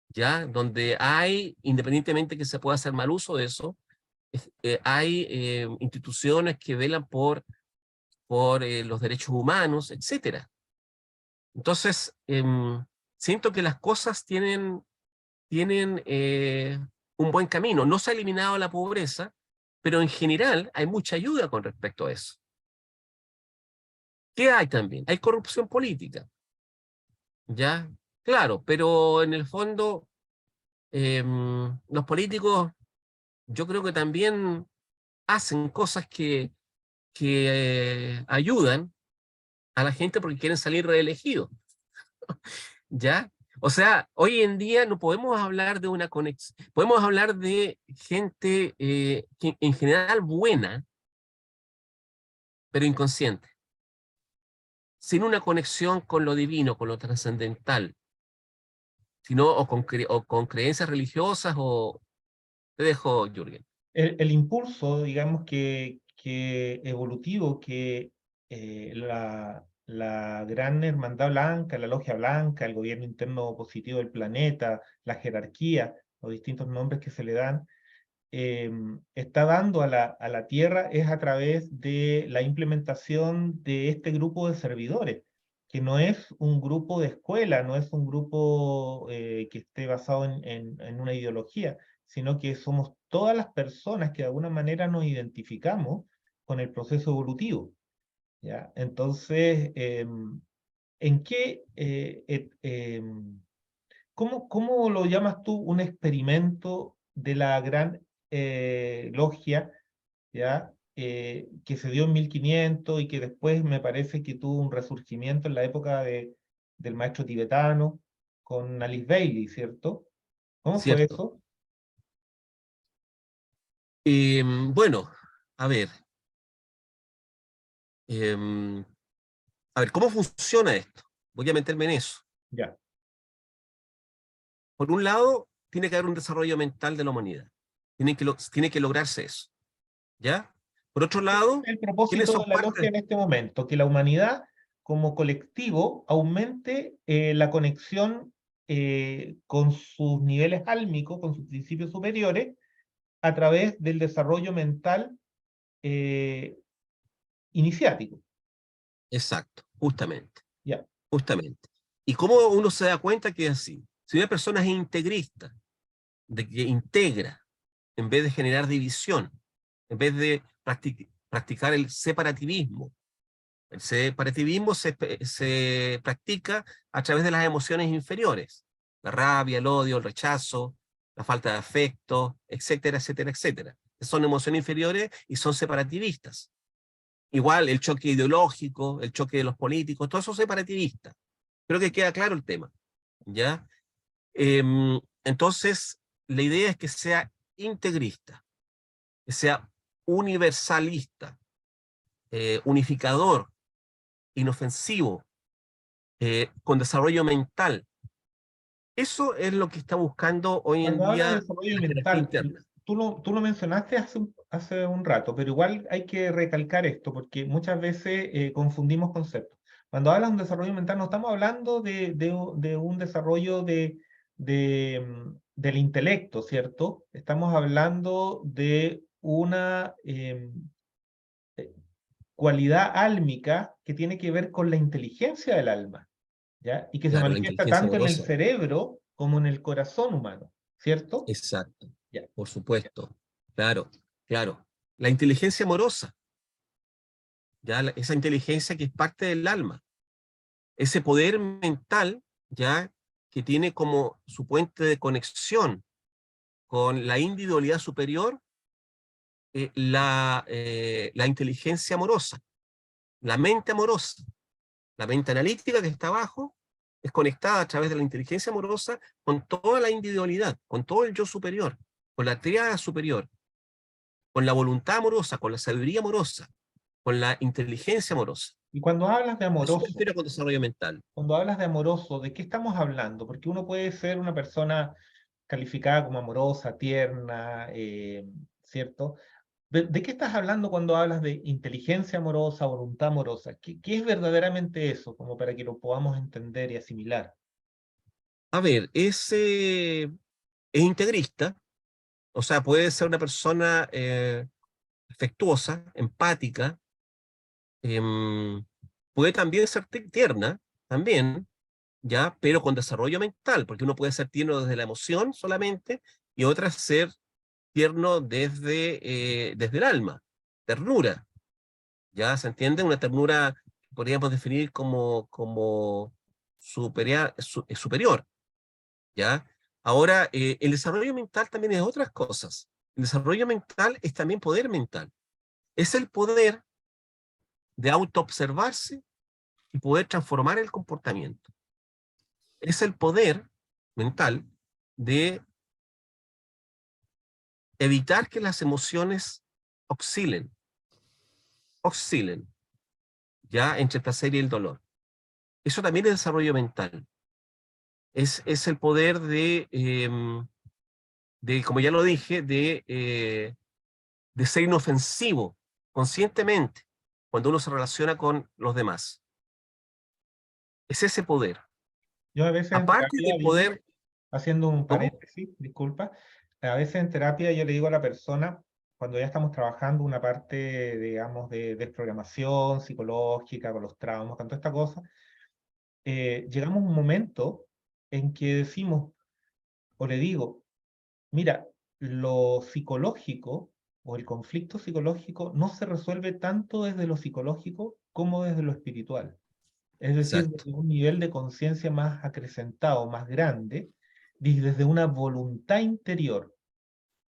¿ya? Donde hay, independientemente que se pueda hacer mal uso de eso, hay instituciones que velan por los derechos humanos, etc. Entonces, siento que las cosas tienen un buen camino. No se ha eliminado la pobreza, pero en general hay mucha ayuda con respecto a eso. ¿Qué hay también? Hay corrupción política, ¿ya? Claro, pero en el fondo los políticos yo creo que también hacen cosas que ayudan a la gente porque quieren salir reelegidos, ¿ya? O sea, hoy en día no podemos hablar de una conexión, podemos hablar de gente que en general buena, pero inconsciente, sin una conexión con lo divino, con lo trascendental, sino o con creencias religiosas o... Te dejo, Jürgen. El impulso, digamos que evolutivo que la gran hermandad blanca, la logia blanca, el gobierno interno positivo del planeta, la jerarquía, los distintos nombres que se le dan, está dando a la Tierra es a través de la implementación de este grupo de servidores, que no es un grupo de escuela, no es un grupo que esté basado en una ideología, sino que somos todas las personas que de alguna manera nos identificamos con el proceso evolutivo, ¿ya? Entonces, ¿en qué, cómo lo llamas tú un experimento de la gran logia, ¿ya? Que se dio en 1500 y que después me parece que tuvo un resurgimiento en la época del maestro tibetano con Alice Bailey, ¿cierto? ¿Cómo fue Cierto. eso? Bueno, a ver. A ver, ¿cómo funciona esto? Voy a meterme en eso. Ya. Por un lado, tiene que haber un desarrollo mental de la humanidad. Tiene que lograrse eso. ¿Ya? Por otro lado, El ¿quiénes propósito son de la logia parte? en este momento, que la humanidad como colectivo aumente la conexión con sus niveles álmicos, con sus principios superiores, a través del desarrollo mental eh, iniciático. Exacto, justamente. Ya. Justamente. ¿Y cómo uno se da cuenta que es así? Si una persona es integrista, de que integra, en vez de generar división, en vez de practicar el separativismo. El separativismo se practica a través de las emociones inferiores, la rabia, el odio, el rechazo, la falta de afecto, etcétera, etcétera, etcétera. Son emociones inferiores y son separativistas. Igual el choque ideológico, el choque de los políticos, todo eso es separativista. Creo que queda claro el tema, ¿ya? Entonces, la idea es que sea integrista, que sea universalista, unificador, inofensivo, con desarrollo mental. Eso es lo que está buscando hoy en Cuando habla de día desarrollo la jerarquía mental, interna. tú lo mencionaste hace un rato, pero igual hay que recalcar esto, porque muchas veces confundimos conceptos. Cuando hablas de un desarrollo mental, no estamos hablando de un desarrollo del intelecto, ¿cierto? Estamos hablando de una cualidad álmica que tiene que ver con la inteligencia del alma, ¿ya? Y que se Claro, la manifiesta inteligencia tanto en el amorosa. cerebro como en el corazón humano, ¿cierto? Exacto, Ya. por supuesto. Claro, claro. La inteligencia amorosa, ya esa inteligencia que es parte del alma, ese poder mental, ya que tiene como su puente de conexión con la individualidad superior, la inteligencia amorosa, la mente amorosa, la mente analítica que está abajo, es conectada a través de la inteligencia amorosa con toda la individualidad, con todo el yo superior, con la tríada superior, con la voluntad amorosa, con la sabiduría amorosa, con la inteligencia amorosa. Y cuando hablas de Eso me amoroso, refiero con desarrollo mental. cuando hablas de amoroso, ¿de qué estamos hablando? Porque uno puede ser una persona calificada como amorosa, tierna, ¿cierto? ¿De qué estás hablando cuando hablas de inteligencia amorosa, voluntad amorosa? ¿Qué es verdaderamente eso? Como para que lo podamos entender y asimilar. A ver, es integrista, o sea, puede ser una persona afectuosa, empática, puede también ser tierna, también, ¿ya? Pero con desarrollo mental, porque uno puede ser tierno desde la emoción solamente y otra ser tierno desde el alma, ternura, ¿ya? ¿Se entiende? Una ternura que podríamos definir como superior, ¿ya? Ahora, el desarrollo mental también es otras cosas. El desarrollo mental es también poder mental. Es el poder de autoobservarse y poder transformar el comportamiento. Es el poder mental de evitar que las emociones oscilen, ya entre el placer y el dolor. Eso también es desarrollo mental. Es el poder como ya lo dije, de ser inofensivo conscientemente cuando uno se relaciona con los demás. Es ese poder. Yo a veces en Aparte terapia del digo, poder, haciendo un ¿cómo? paréntesis, disculpa, a veces en terapia yo le digo a la persona, cuando ya estamos trabajando una parte, digamos, de desprogramación psicológica, con los traumas, con toda esta cosa, llegamos a un momento en que decimos, o le digo, mira, lo psicológico o el conflicto psicológico no se resuelve tanto desde lo psicológico como desde lo espiritual. Es decir, Exacto. desde un nivel de conciencia más acrecentado, más grande, y desde una voluntad interior,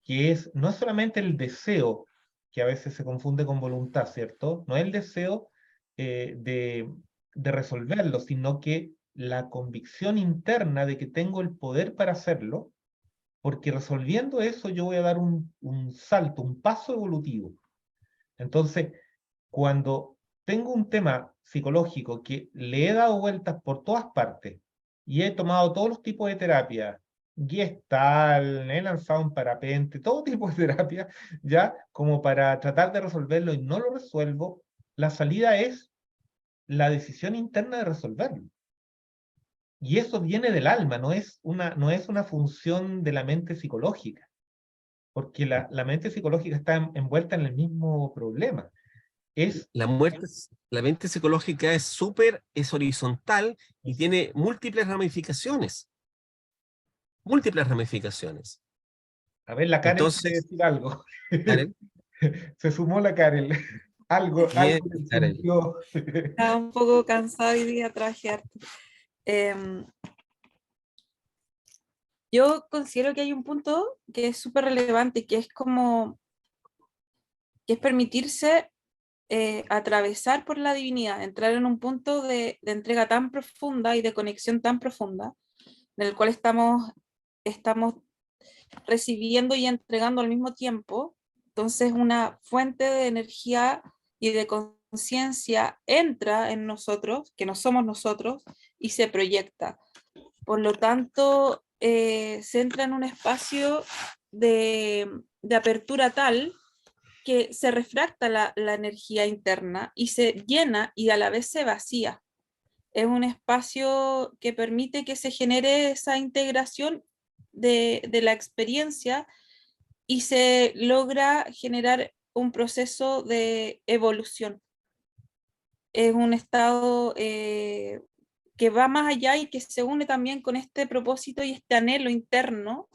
que no es solamente el deseo, que a veces se confunde con voluntad, ¿cierto? No es el deseo eh, de, de resolverlo, sino que la convicción interna de que tengo el poder para hacerlo, porque resolviendo eso yo voy a dar un salto, un paso evolutivo. Entonces, cuando tengo un tema psicológico que le he dado vueltas por todas partes y he tomado todos los tipos de terapia, Gestalt, he lanzado un parapente, todo tipo de terapia, ya como para tratar de resolverlo y no lo resuelvo, la salida es la decisión interna de resolverlo. Y eso viene del alma, no es una función de la mente psicológica, porque la mente psicológica está envuelta en el mismo problema. Es La mente psicológica es horizontal y tiene múltiples ramificaciones. Múltiples ramificaciones. A ver, la Karen quiere Entonces, decir algo. Karen, Se sumó la Karen. Algo bien, le Karen. surgió. Estaba un poco cansada hoy día, trabajé harto. Em, yo considero que hay un punto que es súper relevante, que es que es permitirse atravesar por la divinidad, entrar en un punto de entrega tan profunda y de conexión tan profunda, en el cual estamos recibiendo y entregando al mismo tiempo. Entonces una fuente de energía y de conciencia entra en nosotros, que no somos nosotros, y se proyecta. Por lo tanto, se entra en un espacio de apertura tal que se refracta la energía interna y se llena y a la vez se vacía. Es un espacio que permite que se genere esa integración de la experiencia y se logra generar un proceso de evolución. Es un estado que va más allá y que se une también con este propósito y este anhelo interno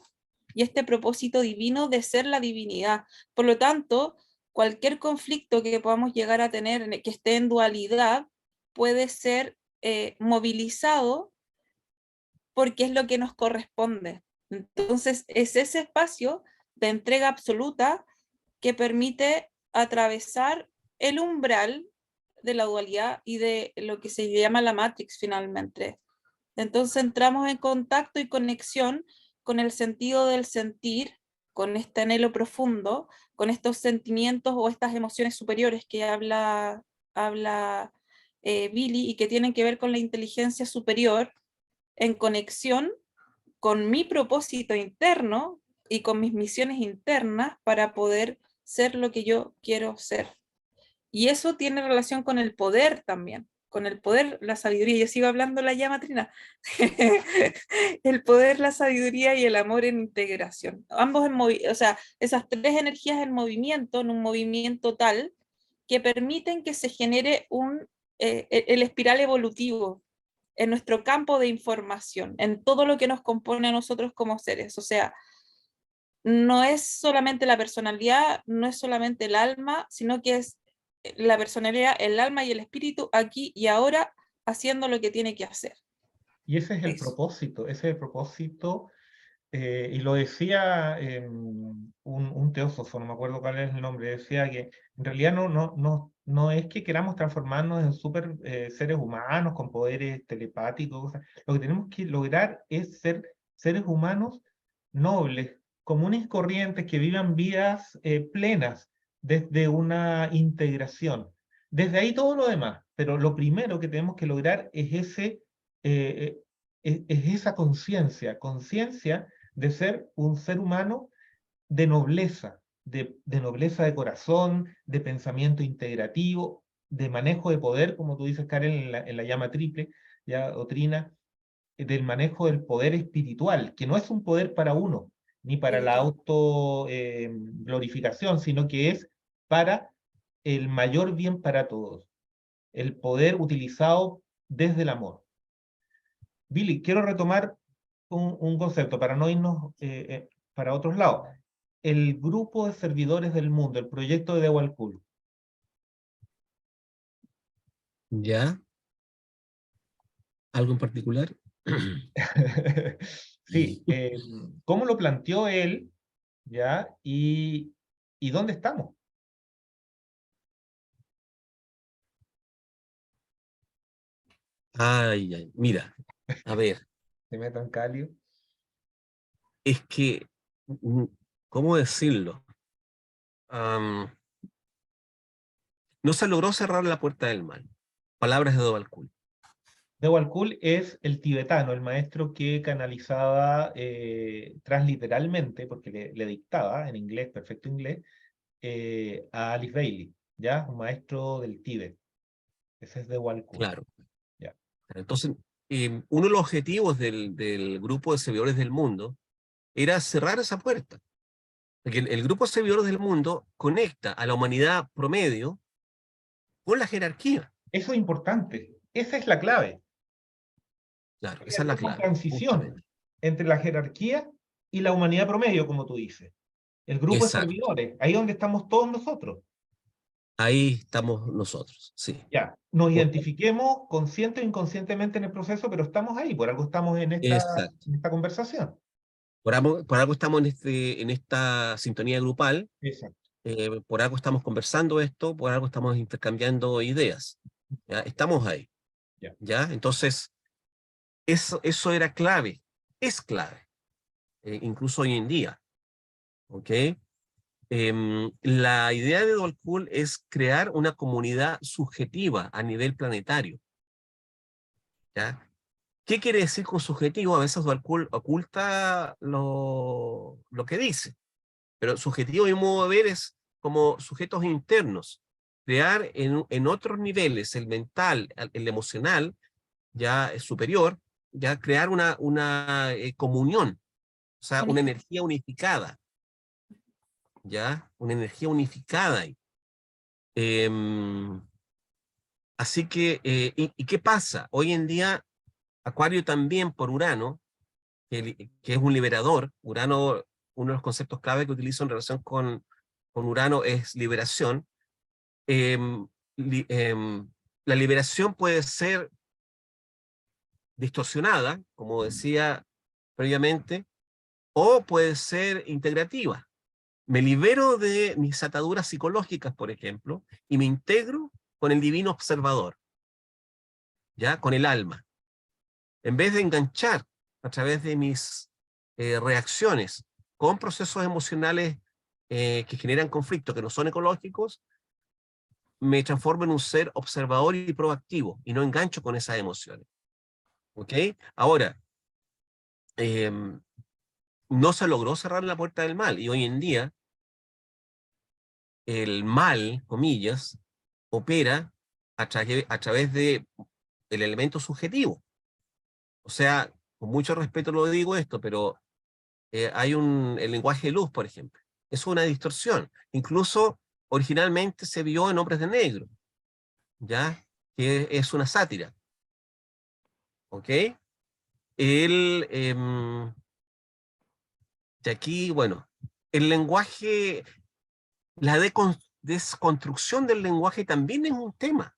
y este propósito divino de ser la divinidad. Por lo tanto, cualquier conflicto que podamos llegar a tener que esté en dualidad puede ser movilizado porque es lo que nos corresponde. Entonces, es ese espacio de entrega absoluta que permite atravesar el umbral de la dualidad y de lo que se llama la Matrix finalmente. Entonces entramos en contacto y conexión con el sentido del sentir, con este anhelo profundo, con estos sentimientos o estas emociones superiores que habla Billy y que tienen que ver con la inteligencia superior, en conexión con mi propósito interno y con mis misiones internas para poder ser lo que yo quiero ser. Y eso tiene relación con el poder también, con el poder, la sabiduría. Yo sigo hablando la llama trina. El poder, la sabiduría y el amor en integración. Ambos o sea, esas tres energías en un movimiento tal que permiten que se genere el espiral evolutivo en nuestro campo de información, en todo lo que nos compone a nosotros como seres. O sea, no es solamente la personalidad, no es solamente el alma, sino que es la personalidad, el alma y el espíritu aquí y ahora haciendo lo que tiene que hacer. Y ese es el Eso. propósito, y lo decía un teósofo, no me acuerdo cuál es el nombre, decía que en realidad no es que queramos transformarnos en super seres humanos con poderes telepáticos, lo que tenemos que lograr es ser seres humanos nobles, comunes y corrientes, que vivan vidas plenas desde una integración. Desde ahí todo lo demás, pero lo primero que tenemos que lograr es esa conciencia de ser un ser humano de nobleza, de nobleza de corazón, de pensamiento integrativo, de manejo de poder, como tú dices, Karen, en la llama triple, ya, o trina, del manejo del poder espiritual, que no es un poder para uno, ni para la auto glorificación, sino que es para el mayor bien para todos, el poder utilizado desde el amor. Billy, quiero retomar un concepto para no irnos para otros lados. El grupo de servidores del mundo, el proyecto de Dewalcool. ¿Ya? ¿Algo en particular? Sí, ¿cómo lo planteó él? ¿Ya? ¿Y dónde estamos? Ay, ay, mira, a ver, Se metan cálido. es que, ¿cómo decirlo? No se logró cerrar la puerta del mal. Palabras de Dewalcool. Dewalcool es el tibetano, el maestro que canalizaba transliteralmente, porque le dictaba en inglés, perfecto inglés, a Alice Bailey, ¿ya? Un maestro del Tíbet. Ese es Dewalcool. Claro. Ya. Entonces, uno de los objetivos del grupo de servidores del mundo era cerrar esa puerta. Porque el grupo de servidores del mundo conecta a la humanidad promedio con la jerarquía. Eso es importante. Esa es la clave. Claro, Hay esa es la una clave, transición justamente. entre la jerarquía y la humanidad promedio, como tú dices. El grupo de Exacto. servidores, ahí donde estamos todos nosotros. Ahí estamos nosotros, sí. Ya, nos identifiquemos consciente o inconscientemente en el proceso, pero estamos ahí, por algo estamos Exacto. en esta conversación. Por algo estamos en esta sintonía grupal, Exacto. por algo estamos conversando esto, por algo estamos intercambiando ideas. ¿Ya? Estamos ahí. Ya. ¿Ya? Entonces, eso era clave, es clave, incluso hoy en día. ¿Ok? La idea de Dewalcool es crear una comunidad subjetiva a nivel planetario. ¿Ya? ¿Qué quiere decir con subjetivo? A veces Dewalcool oculta lo que dice. Pero subjetivo, mi modo de ver, es como sujetos internos. Crear en otros niveles, el mental, el emocional, ya es superior, ya crear una comunión, o sea, una energía unificada, ¿ya? Una energía unificada ahí. Así que, ¿y qué pasa? Hoy en día, Acuario también por Urano, que es un liberador. Urano, uno de los conceptos clave que utilizo en relación con Urano es liberación. Em, li- em, la liberación puede ser distorsionada, como decía previamente, o puede ser integrativa. Me libero de mis ataduras psicológicas, por ejemplo, y me integro con el divino observador, ¿ya? Con el alma. En vez de enganchar a través de mis reacciones con procesos emocionales que generan conflictos, que no son ecológicos, me transformo en un ser observador y proactivo, y no engancho con esas emociones. ¿Ok? Ahora, no se logró cerrar la puerta del mal, y hoy en día el mal, comillas, opera a través de el elemento subjetivo. O sea, con mucho respeto lo digo esto, pero hay el lenguaje de luz, por ejemplo. Es una distorsión. Incluso originalmente se vio en Hombres de Negro, ¿ya? Que es una sátira. ¿Ok? El, de aquí, bueno, el lenguaje, la desconstrucción del lenguaje también es un tema.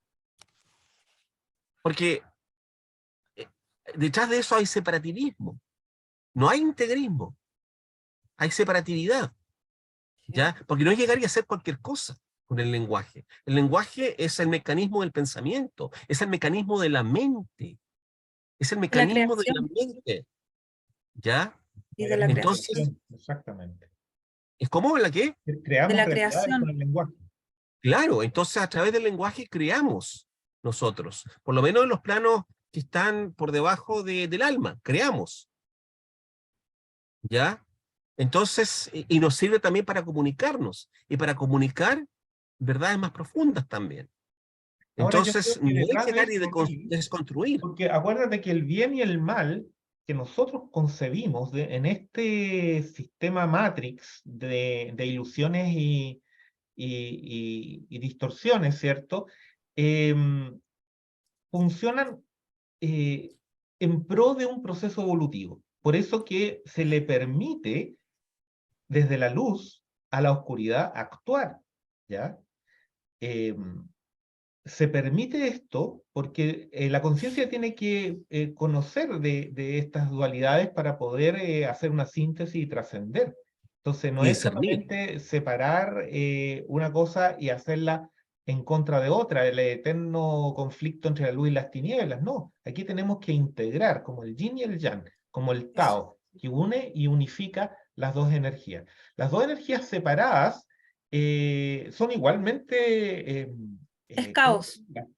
Porque detrás de eso hay separativismo. No hay integrismo. Hay separatividad. ¿Ya? Porque no llegaría a ser cualquier cosa con el lenguaje. El lenguaje es el mecanismo del pensamiento, es el mecanismo de la mente, es el La mecanismo de la creación mente, ¿ya? y de la Entonces, creación. Exactamente. ¿es como la que? De Creamos la realidades con creación. el lenguaje. Claro, entonces a través del lenguaje creamos nosotros, por lo menos en los planos que están por debajo del alma, creamos, ¿ya? Entonces, y nos sirve también para comunicarnos, y para comunicar verdades más profundas también. Ahora yo creo Entonces, que no hay detrás que de llegar y esto, Luis, desconstruir. porque acuérdate que el bien y el mal que nosotros concebimos en este sistema Matrix de ilusiones y distorsiones, ¿cierto? Funcionan eh, en pro de un proceso evolutivo. Por eso que se le permite desde la luz a la oscuridad actuar, ¿ya? Se permite esto porque la conciencia tiene que conocer de estas dualidades para poder hacer una síntesis y trascender. Entonces, no Y es discernir. solamente separar una cosa y hacerla en contra de otra, el eterno conflicto entre la luz y las tinieblas. No, aquí tenemos que integrar como el yin y el yang, como el Eso. Tao, que une y unifica las dos energías. Las dos energías separadas son igualmente Es ¿cómo caos. decirlo?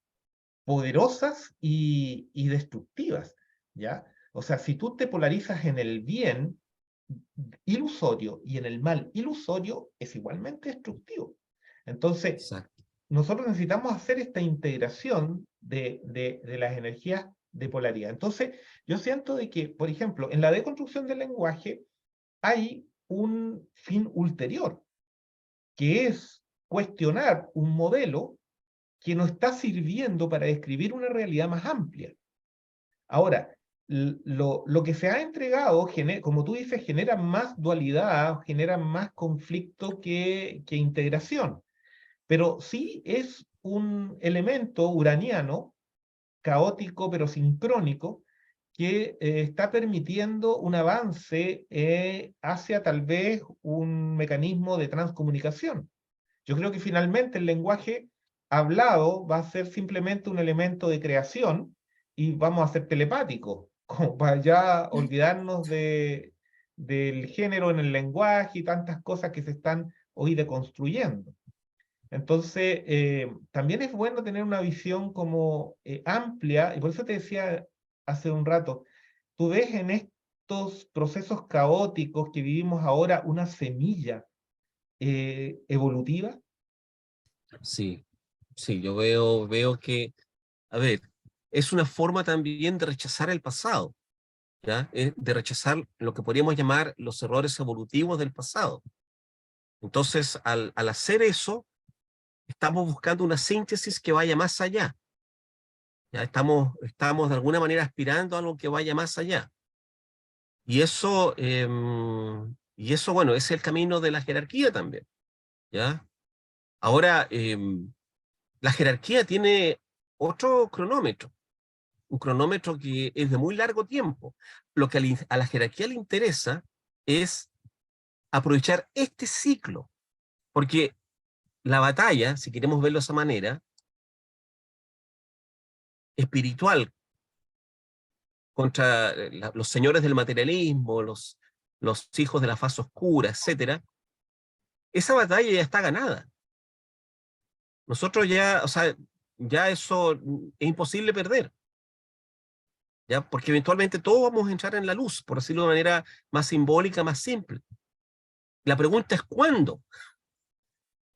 Poderosas y destructivas, ¿ya? O sea, si tú te polarizas en el bien ilusorio y en el mal ilusorio, es igualmente destructivo. Entonces, Exacto. nosotros necesitamos hacer esta integración de las energías de polaridad. Entonces, yo siento de que, por ejemplo, en la deconstrucción del lenguaje hay un fin ulterior, que es cuestionar un modelo que nos está sirviendo para describir una realidad más amplia. Ahora, lo que se ha entregado, como tú dices, genera más dualidad, genera más conflicto que integración, pero sí es un elemento uraniano, caótico pero sincrónico, que está permitiendo un avance hacia tal vez un mecanismo de transcomunicación. Yo creo que finalmente el lenguaje hablado va a ser simplemente un elemento de creación y vamos a ser telepáticos, como para ya olvidarnos del género en el lenguaje y tantas cosas que se están hoy deconstruyendo. Entonces, también es bueno tener una visión como amplia, y por eso te decía hace un rato, tú ves en estos procesos caóticos que vivimos ahora una semilla evolutiva? Sí, sí, yo veo que, a ver, es una forma también de rechazar el pasado, ¿ya? De rechazar lo que podríamos llamar los errores evolutivos del pasado. Entonces, al hacer eso, estamos buscando una síntesis que vaya más allá. Ya estamos de alguna manera aspirando a algo que vaya más allá. Y eso, bueno, es el camino de la jerarquía también, ¿ya? Ahora, la jerarquía tiene otro cronómetro, un cronómetro que es de muy largo tiempo. Lo que a la jerarquía le interesa es aprovechar este ciclo, porque la batalla, si queremos verlo de esa manera, espiritual contra los señores del materialismo, los hijos de la faz oscura, etcétera, esa batalla ya está ganada. Nosotros ya, o sea, ya eso es imposible perder, ¿ya? Porque eventualmente todos vamos a entrar en la luz, por decirlo de manera más simbólica, más simple. La pregunta es ¿cuándo?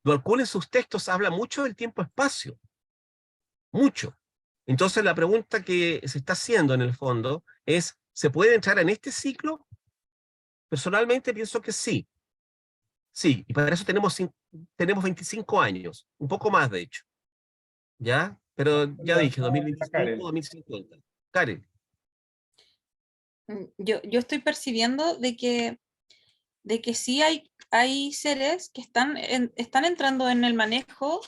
Dwalkul en sus textos habla mucho del tiempo-espacio, mucho. Entonces la pregunta que se está haciendo en el fondo es, ¿se puede entrar en este ciclo? Personalmente pienso que sí. Sí, y para eso tenemos 25 años, un poco más de hecho, ¿ya? Pero ya dije, 2025, Karen. 2050. Karen. Yo estoy percibiendo de que sí hay seres que están entrando en el manejo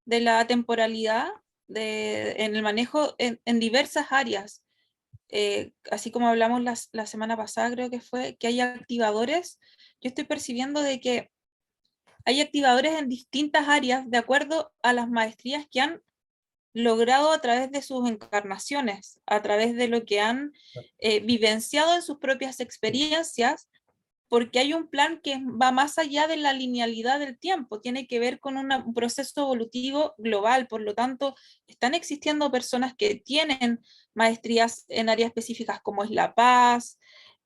de la temporalidad, en el manejo en diversas áreas. Así como hablamos la semana pasada, creo que fue, que hay activadores. Yo estoy percibiendo de que hay activadores en distintas áreas de acuerdo a las maestrías que han logrado a través de sus encarnaciones, a través de lo que han vivenciado en sus propias experiencias, porque hay un plan que va más allá de la linealidad del tiempo, tiene que ver con un proceso evolutivo global, por lo tanto, están existiendo personas que tienen maestrías en áreas específicas como es la paz,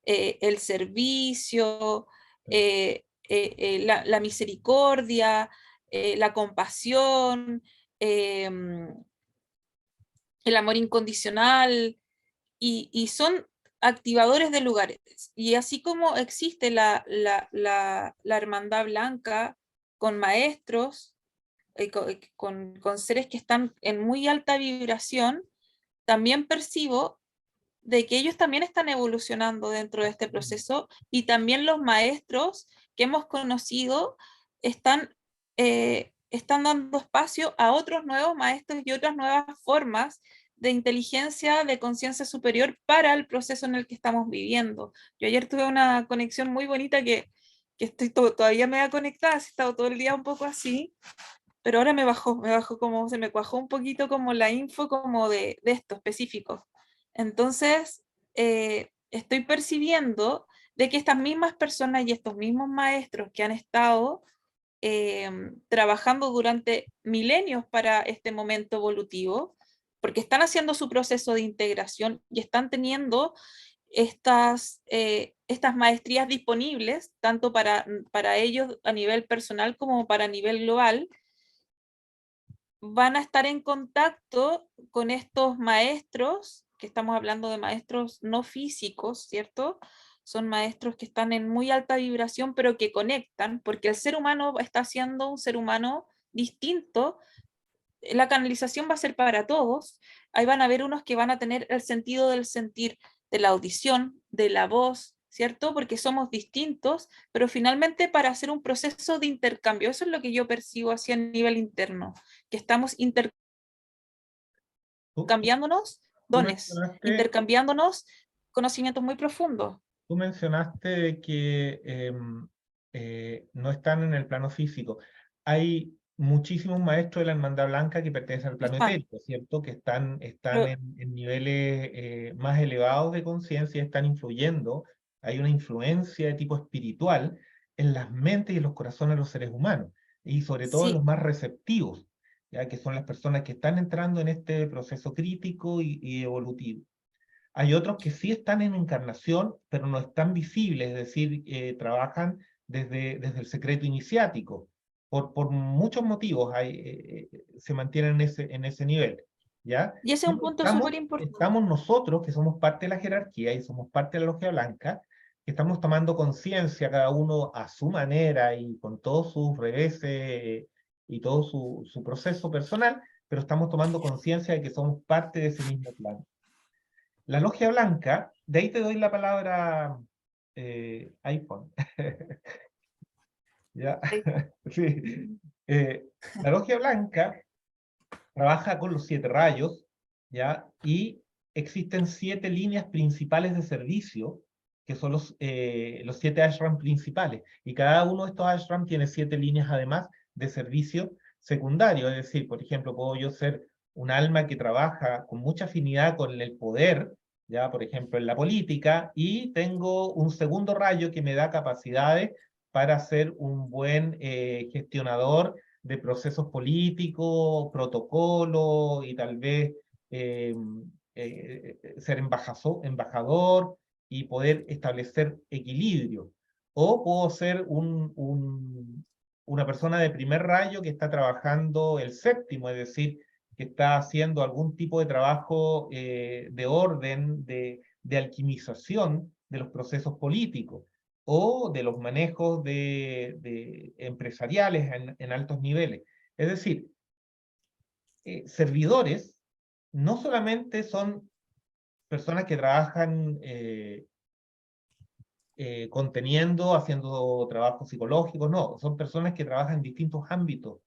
el servicio, la misericordia, la compasión, el amor incondicional, y son activadores de lugares. Y así como existe la hermandad blanca con maestros, con seres que están en muy alta vibración, también percibo de que ellos también están evolucionando dentro de este proceso, y también los maestros que hemos conocido están dando espacio a otros nuevos maestros y otras nuevas formas de inteligencia, de conciencia superior para el proceso en el que estamos viviendo. Yo ayer tuve una conexión muy bonita que estoy todavía me ha conectada, he estado todo el día un poco así, pero ahora me bajó como, se me cuajó un poquito como la info como de esto específico. Entonces, estoy percibiendo de que estas mismas personas y estos mismos maestros que han estado trabajando durante milenios para este momento evolutivo, porque están haciendo su proceso de integración y están teniendo estas maestrías disponibles, tanto para ellos a nivel personal como para nivel global, van a estar en contacto con estos maestros, que estamos hablando de maestros no físicos, ¿cierto? Son maestros que están en muy alta vibración, pero que conectan, porque el ser humano está siendo un ser humano distinto. La canalización va a ser para todos. Ahí van a haber unos que van a tener el sentido del sentir, de la audición, de la voz, ¿cierto? Porque somos distintos, pero finalmente para hacer un proceso de intercambio. Eso es lo que yo percibo así a nivel interno, que estamos Tú, intercambiándonos tú dones, mencionaste, intercambiándonos conocimientos muy profundos. tú mencionaste de que no están en el plano físico. Hay muchísimos maestros de la Hermandad Blanca que pertenecen al plano Están, etérico, ¿cierto? Que están lo- en niveles más elevados de conciencia, están influyendo. Hay una influencia de tipo espiritual en las mentes y en los corazones de los seres humanos, y sobre todo en los sí, más receptivos, ya que son las personas que están entrando en este proceso crítico y evolutivo. Hay otros que sí están en encarnación, pero no están visibles, es decir, trabajan desde el secreto iniciático. Por muchos motivos se mantienen en ese nivel, ¿ya? Y ese es un Pero punto súper importante. estamos nosotros, que somos parte de la jerarquía y somos parte de la logia blanca, que estamos tomando conciencia cada uno a su manera y con todos sus reveses y todo su proceso personal, pero estamos tomando conciencia de que somos parte de ese mismo plan. La logia blanca, de ahí te doy la palabra iPhone. ¿Ya? Sí. La logia blanca trabaja con los 7 rayos, ¿ya? Y existen 7 líneas principales de servicio, que son los 7 ashram principales. Y cada uno de estos ashram tiene 7 líneas además de servicio secundario. Es decir, por ejemplo, puedo yo ser un alma que trabaja con mucha afinidad con el poder, ya, por ejemplo, en la política, y tengo un segundo rayo que me da capacidades para ser un buen gestionador de procesos políticos, protocolos y tal vez ser embajador y poder establecer equilibrio. O puedo ser una persona de primer rayo que está trabajando el séptimo, es decir, que está haciendo algún tipo de trabajo de orden, de alquimización de los procesos políticos o de los manejos empresariales en altos niveles. Es decir, servidores no solamente son personas que trabajan conteniendo, haciendo trabajos psicológicos, no, son personas que trabajan en distintos ámbitos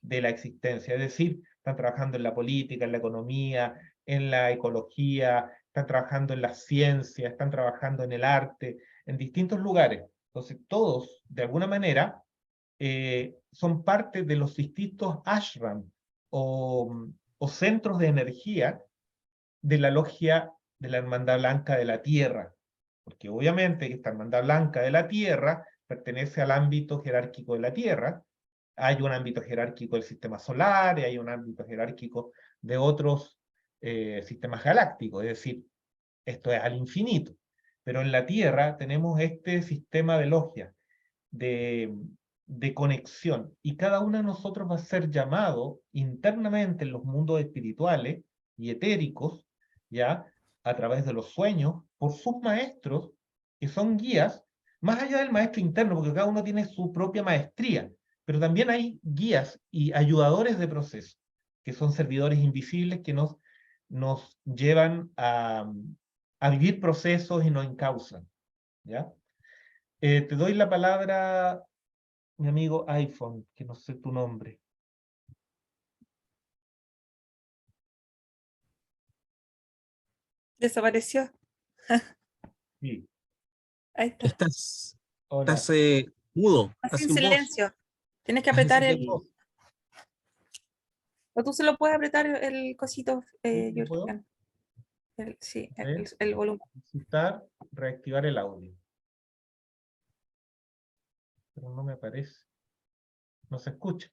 de la existencia, es decir, están trabajando en la política, en la economía, en la ecología, están trabajando en la ciencia, están trabajando en el arte, en distintos lugares. Entonces, todos, de alguna manera, son parte de los distintos ashram o centros de energía de la logia de la Hermandad Blanca de la Tierra. Porque obviamente esta Hermandad Blanca de la Tierra pertenece al ámbito jerárquico de la Tierra. Hay un ámbito jerárquico del sistema solar, y hay un ámbito jerárquico de otros sistemas galácticos, es decir, esto es al infinito. Pero en la Tierra tenemos este sistema de logias, de conexión, y cada uno de nosotros va a ser llamado internamente en los mundos espirituales y etéricos, ¿ya? A través de los sueños, por sus maestros, que son guías, más allá del maestro interno, porque cada uno tiene su propia maestría, pero también hay guías y ayudadores de proceso, que son servidores invisibles que nos llevan a vivir procesos y nos encausan, ¿ya? Te doy la palabra, mi amigo iPhone, que no sé tu nombre. Desapareció. Sí, Ahí está. Estás hola. mudo, Así estás en sin voz. silencio. Tienes que Estás en apretar silencio. O tú se lo puedes apretar el cosito, ¿Lo puedo? Georgian. Sí, A ver. el volumen. Necesitar reactivar el audio. Pero no me aparece. No se escucha.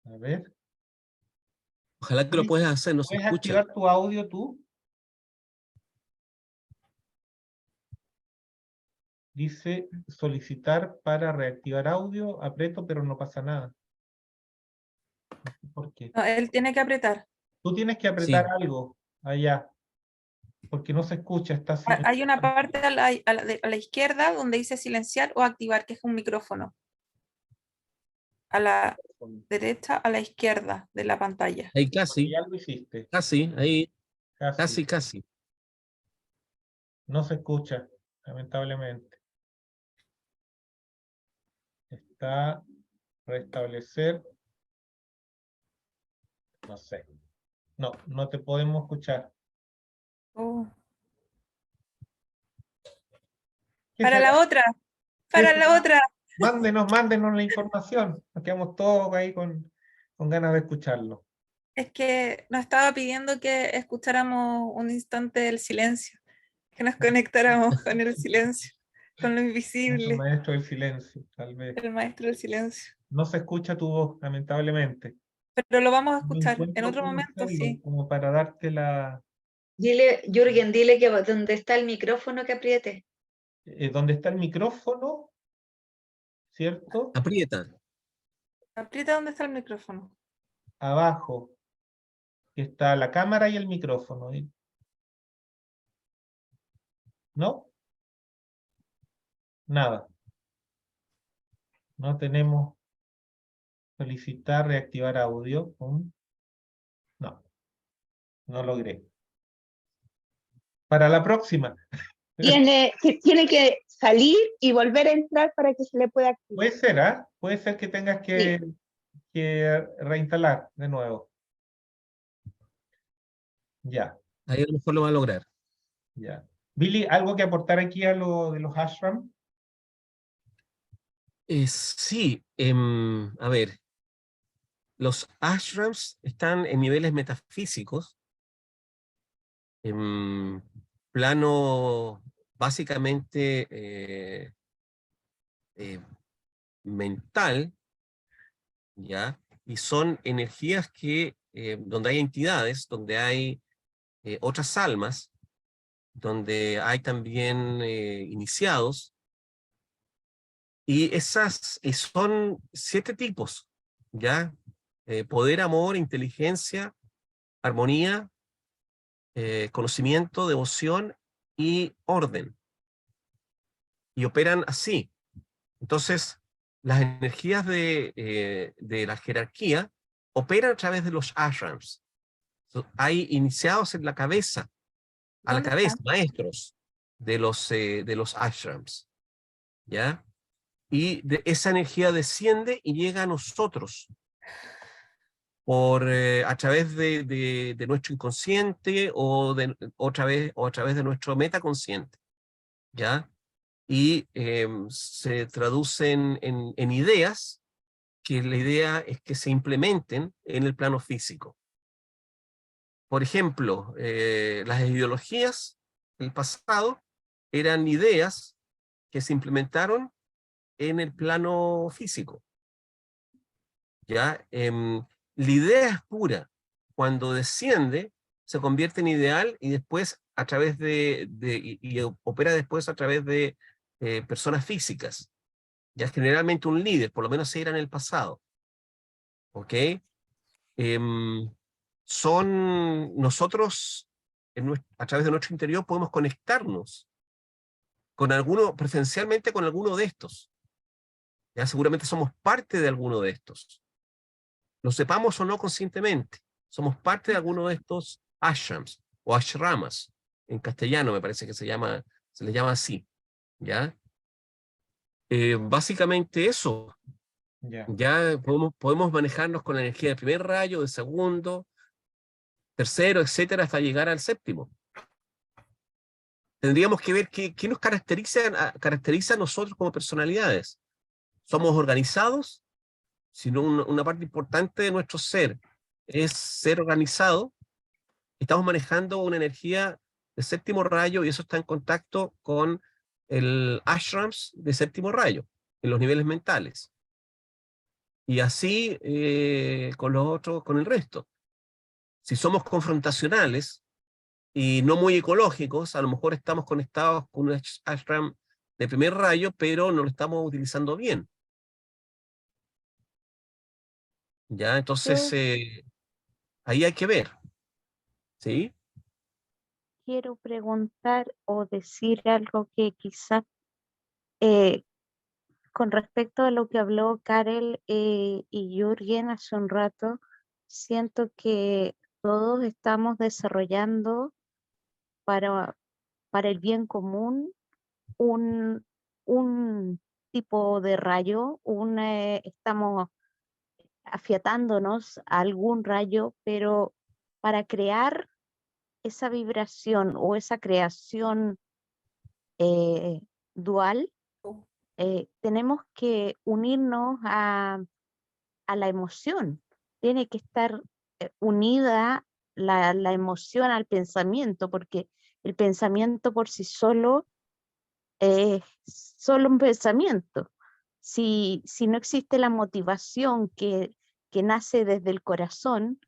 A ver. Ojalá que lo puedas hacer, no se ¿Puedes escucha. activar tu audio tú? Dice solicitar para reactivar audio. Aprieto, pero no pasa nada. No sé ¿por qué? No, él tiene que apretar. Tú tienes que Sí. apretar algo allá. Porque no se escucha. Está así. Hay una parte a la izquierda donde dice silenciar o activar, que es un micrófono. A la derecha, a la izquierda de la pantalla. Ahí casi, Ya lo hiciste. casi, ahí, Casi. casi. No se escucha, lamentablemente. Está restablecer. No sé. No, no te podemos escuchar. Oh. ¿Qué Para será? la otra. ¿Qué Para será? la otra. Mándenos la información. Nos quedamos todos ahí con ganas de escucharlo. Es que nos estaba pidiendo que escucháramos un instante del silencio. Que nos conectáramos con el silencio. Con lo El invisible. maestro del silencio, tal vez. El maestro del silencio. No se escucha tu voz, lamentablemente. Pero lo vamos a No escuchar. En encuentro otro cómo momento, hacerlo, sí. como para darte la... Dile, Jürgen, dile que donde está el micrófono que apriete. donde está el micrófono, ¿cierto? Aprieta. Aprieta donde está el micrófono. Abajo está la cámara y el micrófono. ¿No? Nada. No tenemos solicitar, reactivar audio. No, no logré. Para la próxima. Tiene que salir y volver a entrar para que se le pueda activar. Puede ser, ¿ah? Puede ser que tengas que reinstalar de nuevo. Ya, Ahí a lo mejor lo va a lograr. ya. Billy, ¿algo que aportar aquí a lo de los ashram? Sí, a ver, los ashrams están en niveles metafísicos, en plano básicamente mental, ¿ya? Y son energías que, donde hay entidades, donde hay otras almas, donde hay también iniciados, y son 7 tipos, ¿ya? Poder, amor, inteligencia, armonía, conocimiento, devoción y orden. Y operan así. Entonces, las energías de la jerarquía operan a través de los ashrams. Hay iniciados en la cabeza, a la ¿Dónde cabeza, están? maestros de los ashrams, ¿ya? Y esa energía desciende y llega a nosotros a través de nuestro inconsciente o a través de nuestro metaconsciente, ¿ya? Y se traducen en ideas, que la idea es que se implementen en el plano físico. Por ejemplo, las ideologías del pasado eran ideas que se implementaron en el plano físico, ¿ya? La idea es pura. Cuando desciende, se convierte en ideal y después a través y opera después a través de personas físicas. Ya generalmente un líder, por lo menos era en el pasado. ¿Ok? Nosotros, a través de nuestro interior, podemos conectarnos con alguno, presencialmente con alguno de estos. Ya seguramente somos parte de alguno de estos. Lo sepamos o no conscientemente, somos parte de alguno de estos ashrams o ashramas. En castellano me parece que se les llama así. ¿Ya? Básicamente eso. Ya. Ya podemos manejarnos con la energía del primer rayo, del segundo, tercero, etcétera, hasta llegar al séptimo. Tendríamos que ver qué nos caracteriza a nosotros como personalidades. ¿Somos organizados? Sino una parte importante de nuestro ser es ser organizado. Estamos manejando una energía de séptimo rayo y eso está en contacto con el ashrams de séptimo rayo, en los niveles mentales. Y así con los otros, con el resto. Si somos confrontacionales y no muy ecológicos, a lo mejor estamos conectados con un ashram de primer rayo, pero no lo estamos utilizando bien. ¿Ya? Entonces, ahí hay que ver. ¿Sí? Quiero preguntar o decir algo que quizás con respecto a lo que habló Karel y Jürgen hace un rato, siento que todos estamos desarrollando para el bien común un tipo de rayo, estamos afiatándonos a algún rayo, pero para crear esa vibración o esa creación dual, tenemos que unirnos a la emoción. Tiene que estar unida la emoción al pensamiento, porque el pensamiento por sí solo es solo un pensamiento. Si no existe la motivación que nace desde el corazón,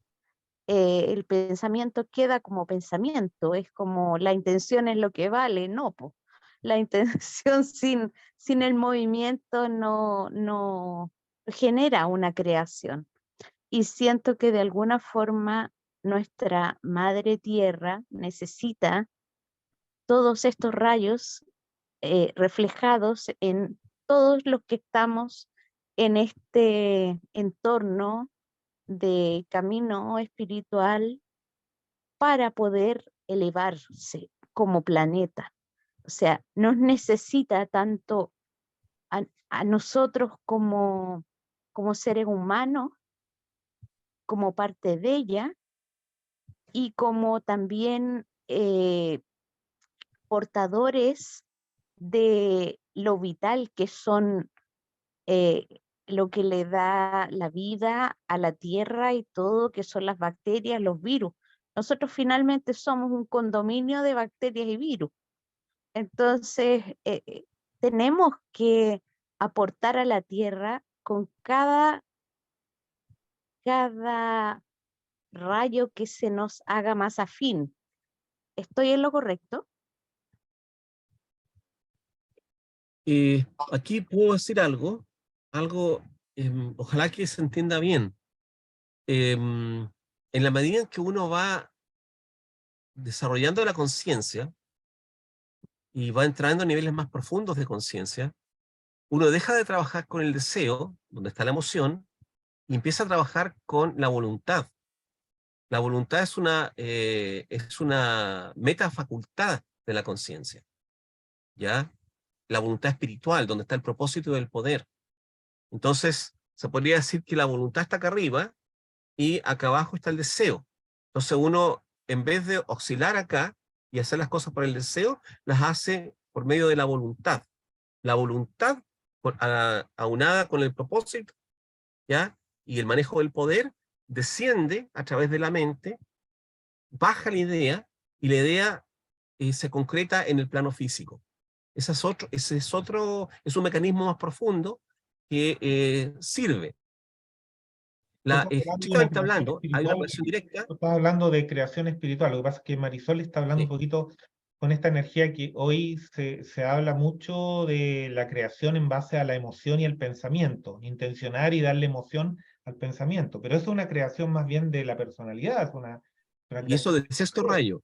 el pensamiento queda como pensamiento, es como la intención es lo que vale, no, po. la intención sin el movimiento no genera una creación. Y siento que de alguna forma nuestra madre tierra necesita todos estos rayos reflejados en todos los que estamos en este entorno de camino espiritual para poder elevarse como planeta. O sea, nos necesita tanto a nosotros como seres humanos, como parte de ella, y como también portadores de lo vital que son lo que le da la vida a la tierra y todo, que son las bacterias, los virus. Nosotros finalmente somos un condominio de bacterias y virus. Entonces, tenemos que aportar a la tierra con cada rayo que se nos haga más afín. ¿Estoy en lo correcto? Aquí puedo decir algo, ojalá que se entienda bien. En la medida en que uno va desarrollando la conciencia y va entrando a niveles más profundos de conciencia, uno deja de trabajar con el deseo, donde está la emoción, y empieza a trabajar con la voluntad. La voluntad es una metafacultad de la conciencia, ¿ya? La voluntad espiritual, donde está el propósito del poder. Entonces, se podría decir que la voluntad está acá arriba y acá abajo está el deseo. Entonces uno, en vez de oscilar acá y hacer las cosas por el deseo, las hace por medio de la voluntad. La voluntad, aunada con el propósito, ¿ya? Y el manejo del poder, desciende a través de la mente, baja la idea, y la idea se concreta en el plano físico. Ese es un mecanismo más profundo que sirve. Tú estás hablando de una Estrictamente creación hablando, hay una espiritual, relación directa. tú estás hablando de creación espiritual. Lo que pasa es que Marisol está hablando un poquito con esta energía que hoy se habla mucho de la creación en base a la emoción y el pensamiento, intencionar y darle emoción al pensamiento, pero eso es una creación más bien de la personalidad, es una Y eso creación. de sexto rayo, eso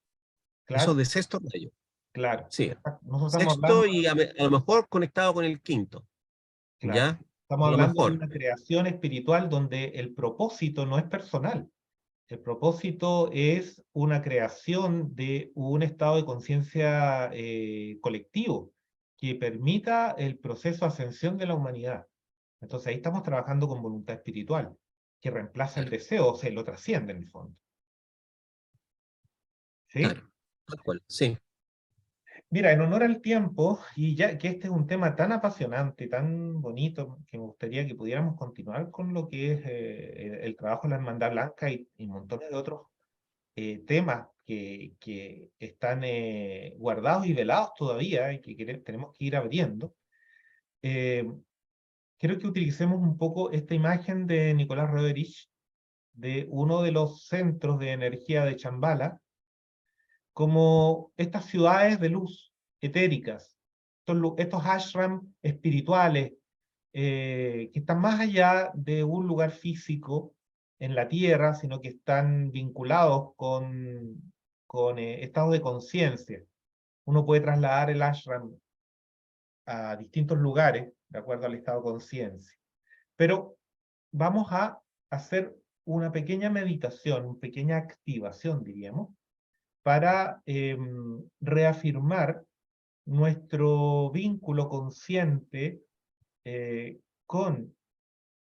Claro, de sexto rayo, claro. sí. Exacto. Nosotros estamos Sexto hablando, y a lo mejor conectado con el quinto, claro, ¿ya? estamos A lo hablando de mejor, una creación espiritual donde el propósito no es personal. El propósito es una creación de un estado de conciencia colectivo que permita el proceso de ascensión de la humanidad. Entonces ahí estamos trabajando con voluntad espiritual, que reemplaza el deseo, o sea, lo trasciende en el fondo. ¿Sí? claro, tal cual, sí. Mira, en honor al tiempo, y ya que este es un tema tan apasionante, tan bonito, que me gustaría que pudiéramos continuar con lo que es el trabajo de la Hermandad Blanca y montones de otros temas que están guardados y velados todavía y que tenemos que ir abriendo. Quiero que utilicemos un poco esta imagen de Nicolás Roderich, de uno de los centros de energía de Chambala, como estas ciudades de luz etéricas, estos ashram espirituales, que están más allá de un lugar físico en la Tierra, sino que están vinculados con estados de conciencia. Uno puede trasladar el ashram a distintos lugares de acuerdo al estado de conciencia. Pero vamos a hacer una pequeña meditación, una pequeña activación, diríamos, para reafirmar nuestro vínculo consciente con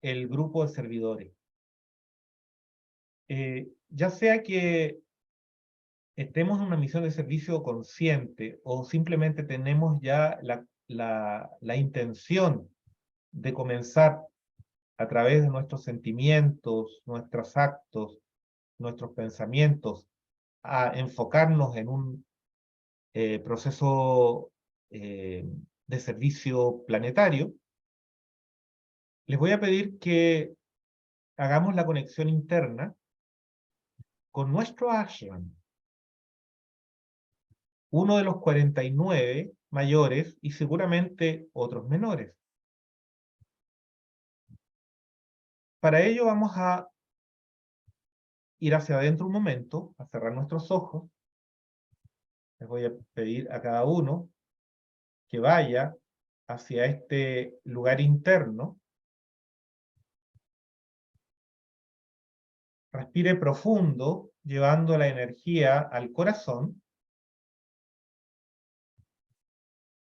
el grupo de servidores. Ya sea que estemos en una misión de servicio consciente o simplemente tenemos ya la intención de comenzar a través de nuestros sentimientos, nuestros actos, nuestros pensamientos, a enfocarnos en un proceso de servicio planetario, les voy a pedir que hagamos la conexión interna con nuestro ashram. Uno de los 49 mayores y seguramente otros menores. Para ello vamos a ir hacia adentro un momento, a cerrar nuestros ojos. Les voy a pedir a cada uno que vaya hacia este lugar interno. Respire profundo, llevando la energía al corazón.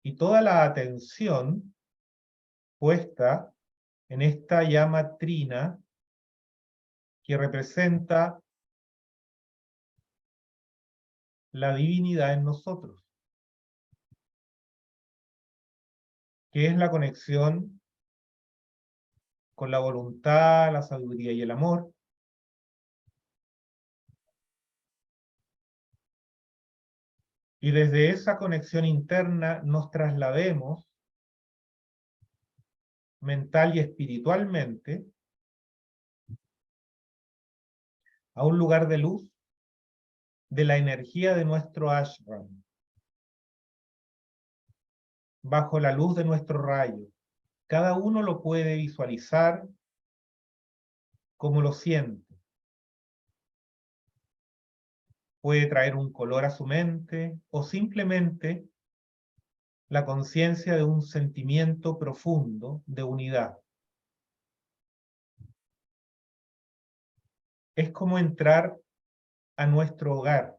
Y toda la atención puesta en esta llama trina que representa la divinidad en nosotros, que es la conexión con la voluntad, la sabiduría y el amor. Y desde esa conexión interna nos traslademos mental y espiritualmente a un lugar de luz de la energía de nuestro ashram, bajo la luz de nuestro rayo. Cada uno lo puede visualizar como lo siente. Puede traer un color a su mente o simplemente la conciencia de un sentimiento profundo de unidad. Es como entrar a nuestro hogar,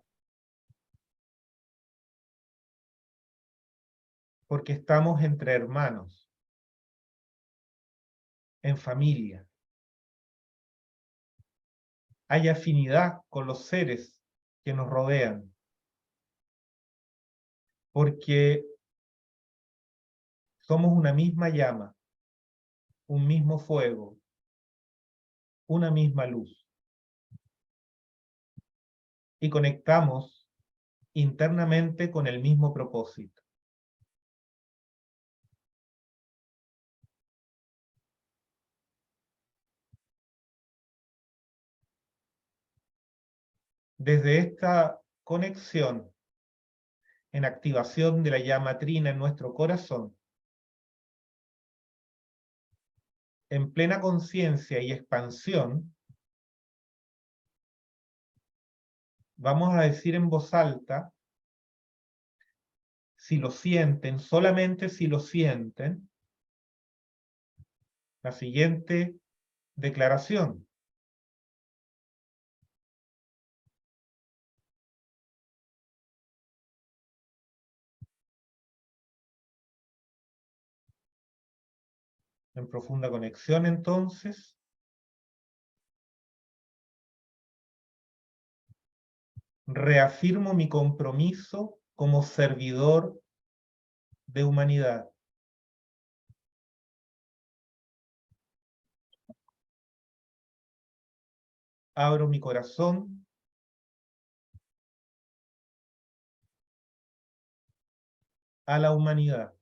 porque estamos entre hermanos, en familia. Hay afinidad con los seres que nos rodean, porque somos una misma llama, un mismo fuego, una misma luz. Y conectamos internamente con el mismo propósito. Desde esta conexión en activación de la llama trina en nuestro corazón, en plena conciencia y expansión, vamos a decir en voz alta, si lo sienten, solamente si lo sienten, la siguiente declaración. En profunda conexión, entonces, reafirmo mi compromiso como servidor de humanidad. Abro mi corazón a la humanidad.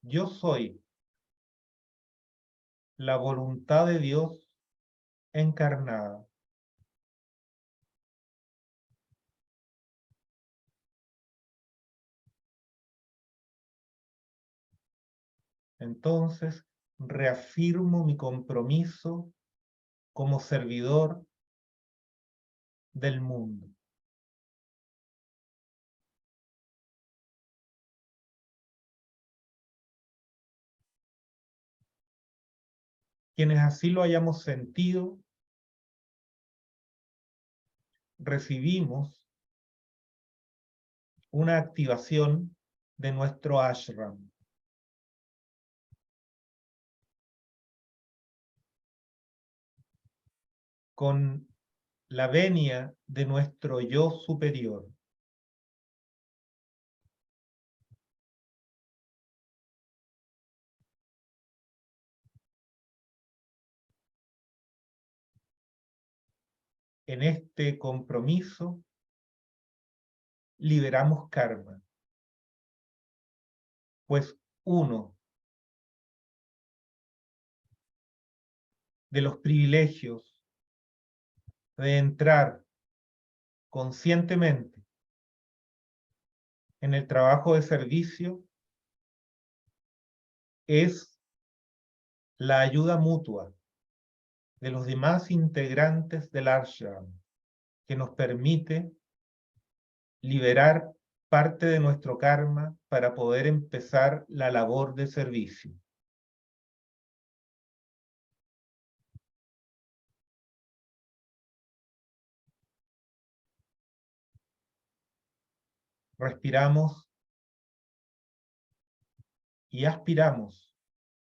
Yo soy la voluntad de Dios encarnada. Entonces, reafirmo mi compromiso como servidor del mundo. Quienes así lo hayamos sentido, recibimos una activación de nuestro ashram. Con la venia de nuestro yo superior. En este compromiso liberamos karma, pues uno de los privilegios de entrar conscientemente en el trabajo de servicio es la ayuda mutua de los demás integrantes del ashram, que nos permite liberar parte de nuestro karma para poder empezar la labor de servicio. Respiramos y aspiramos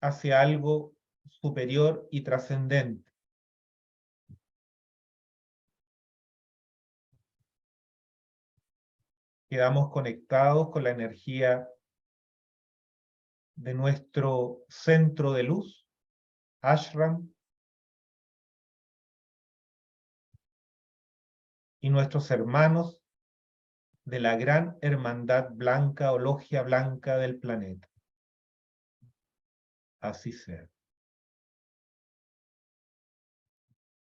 hacia algo superior y trascendente. Quedamos conectados con la energía de nuestro centro de luz, ashram, y nuestros hermanos de la gran hermandad blanca o logia blanca del planeta. Así sea.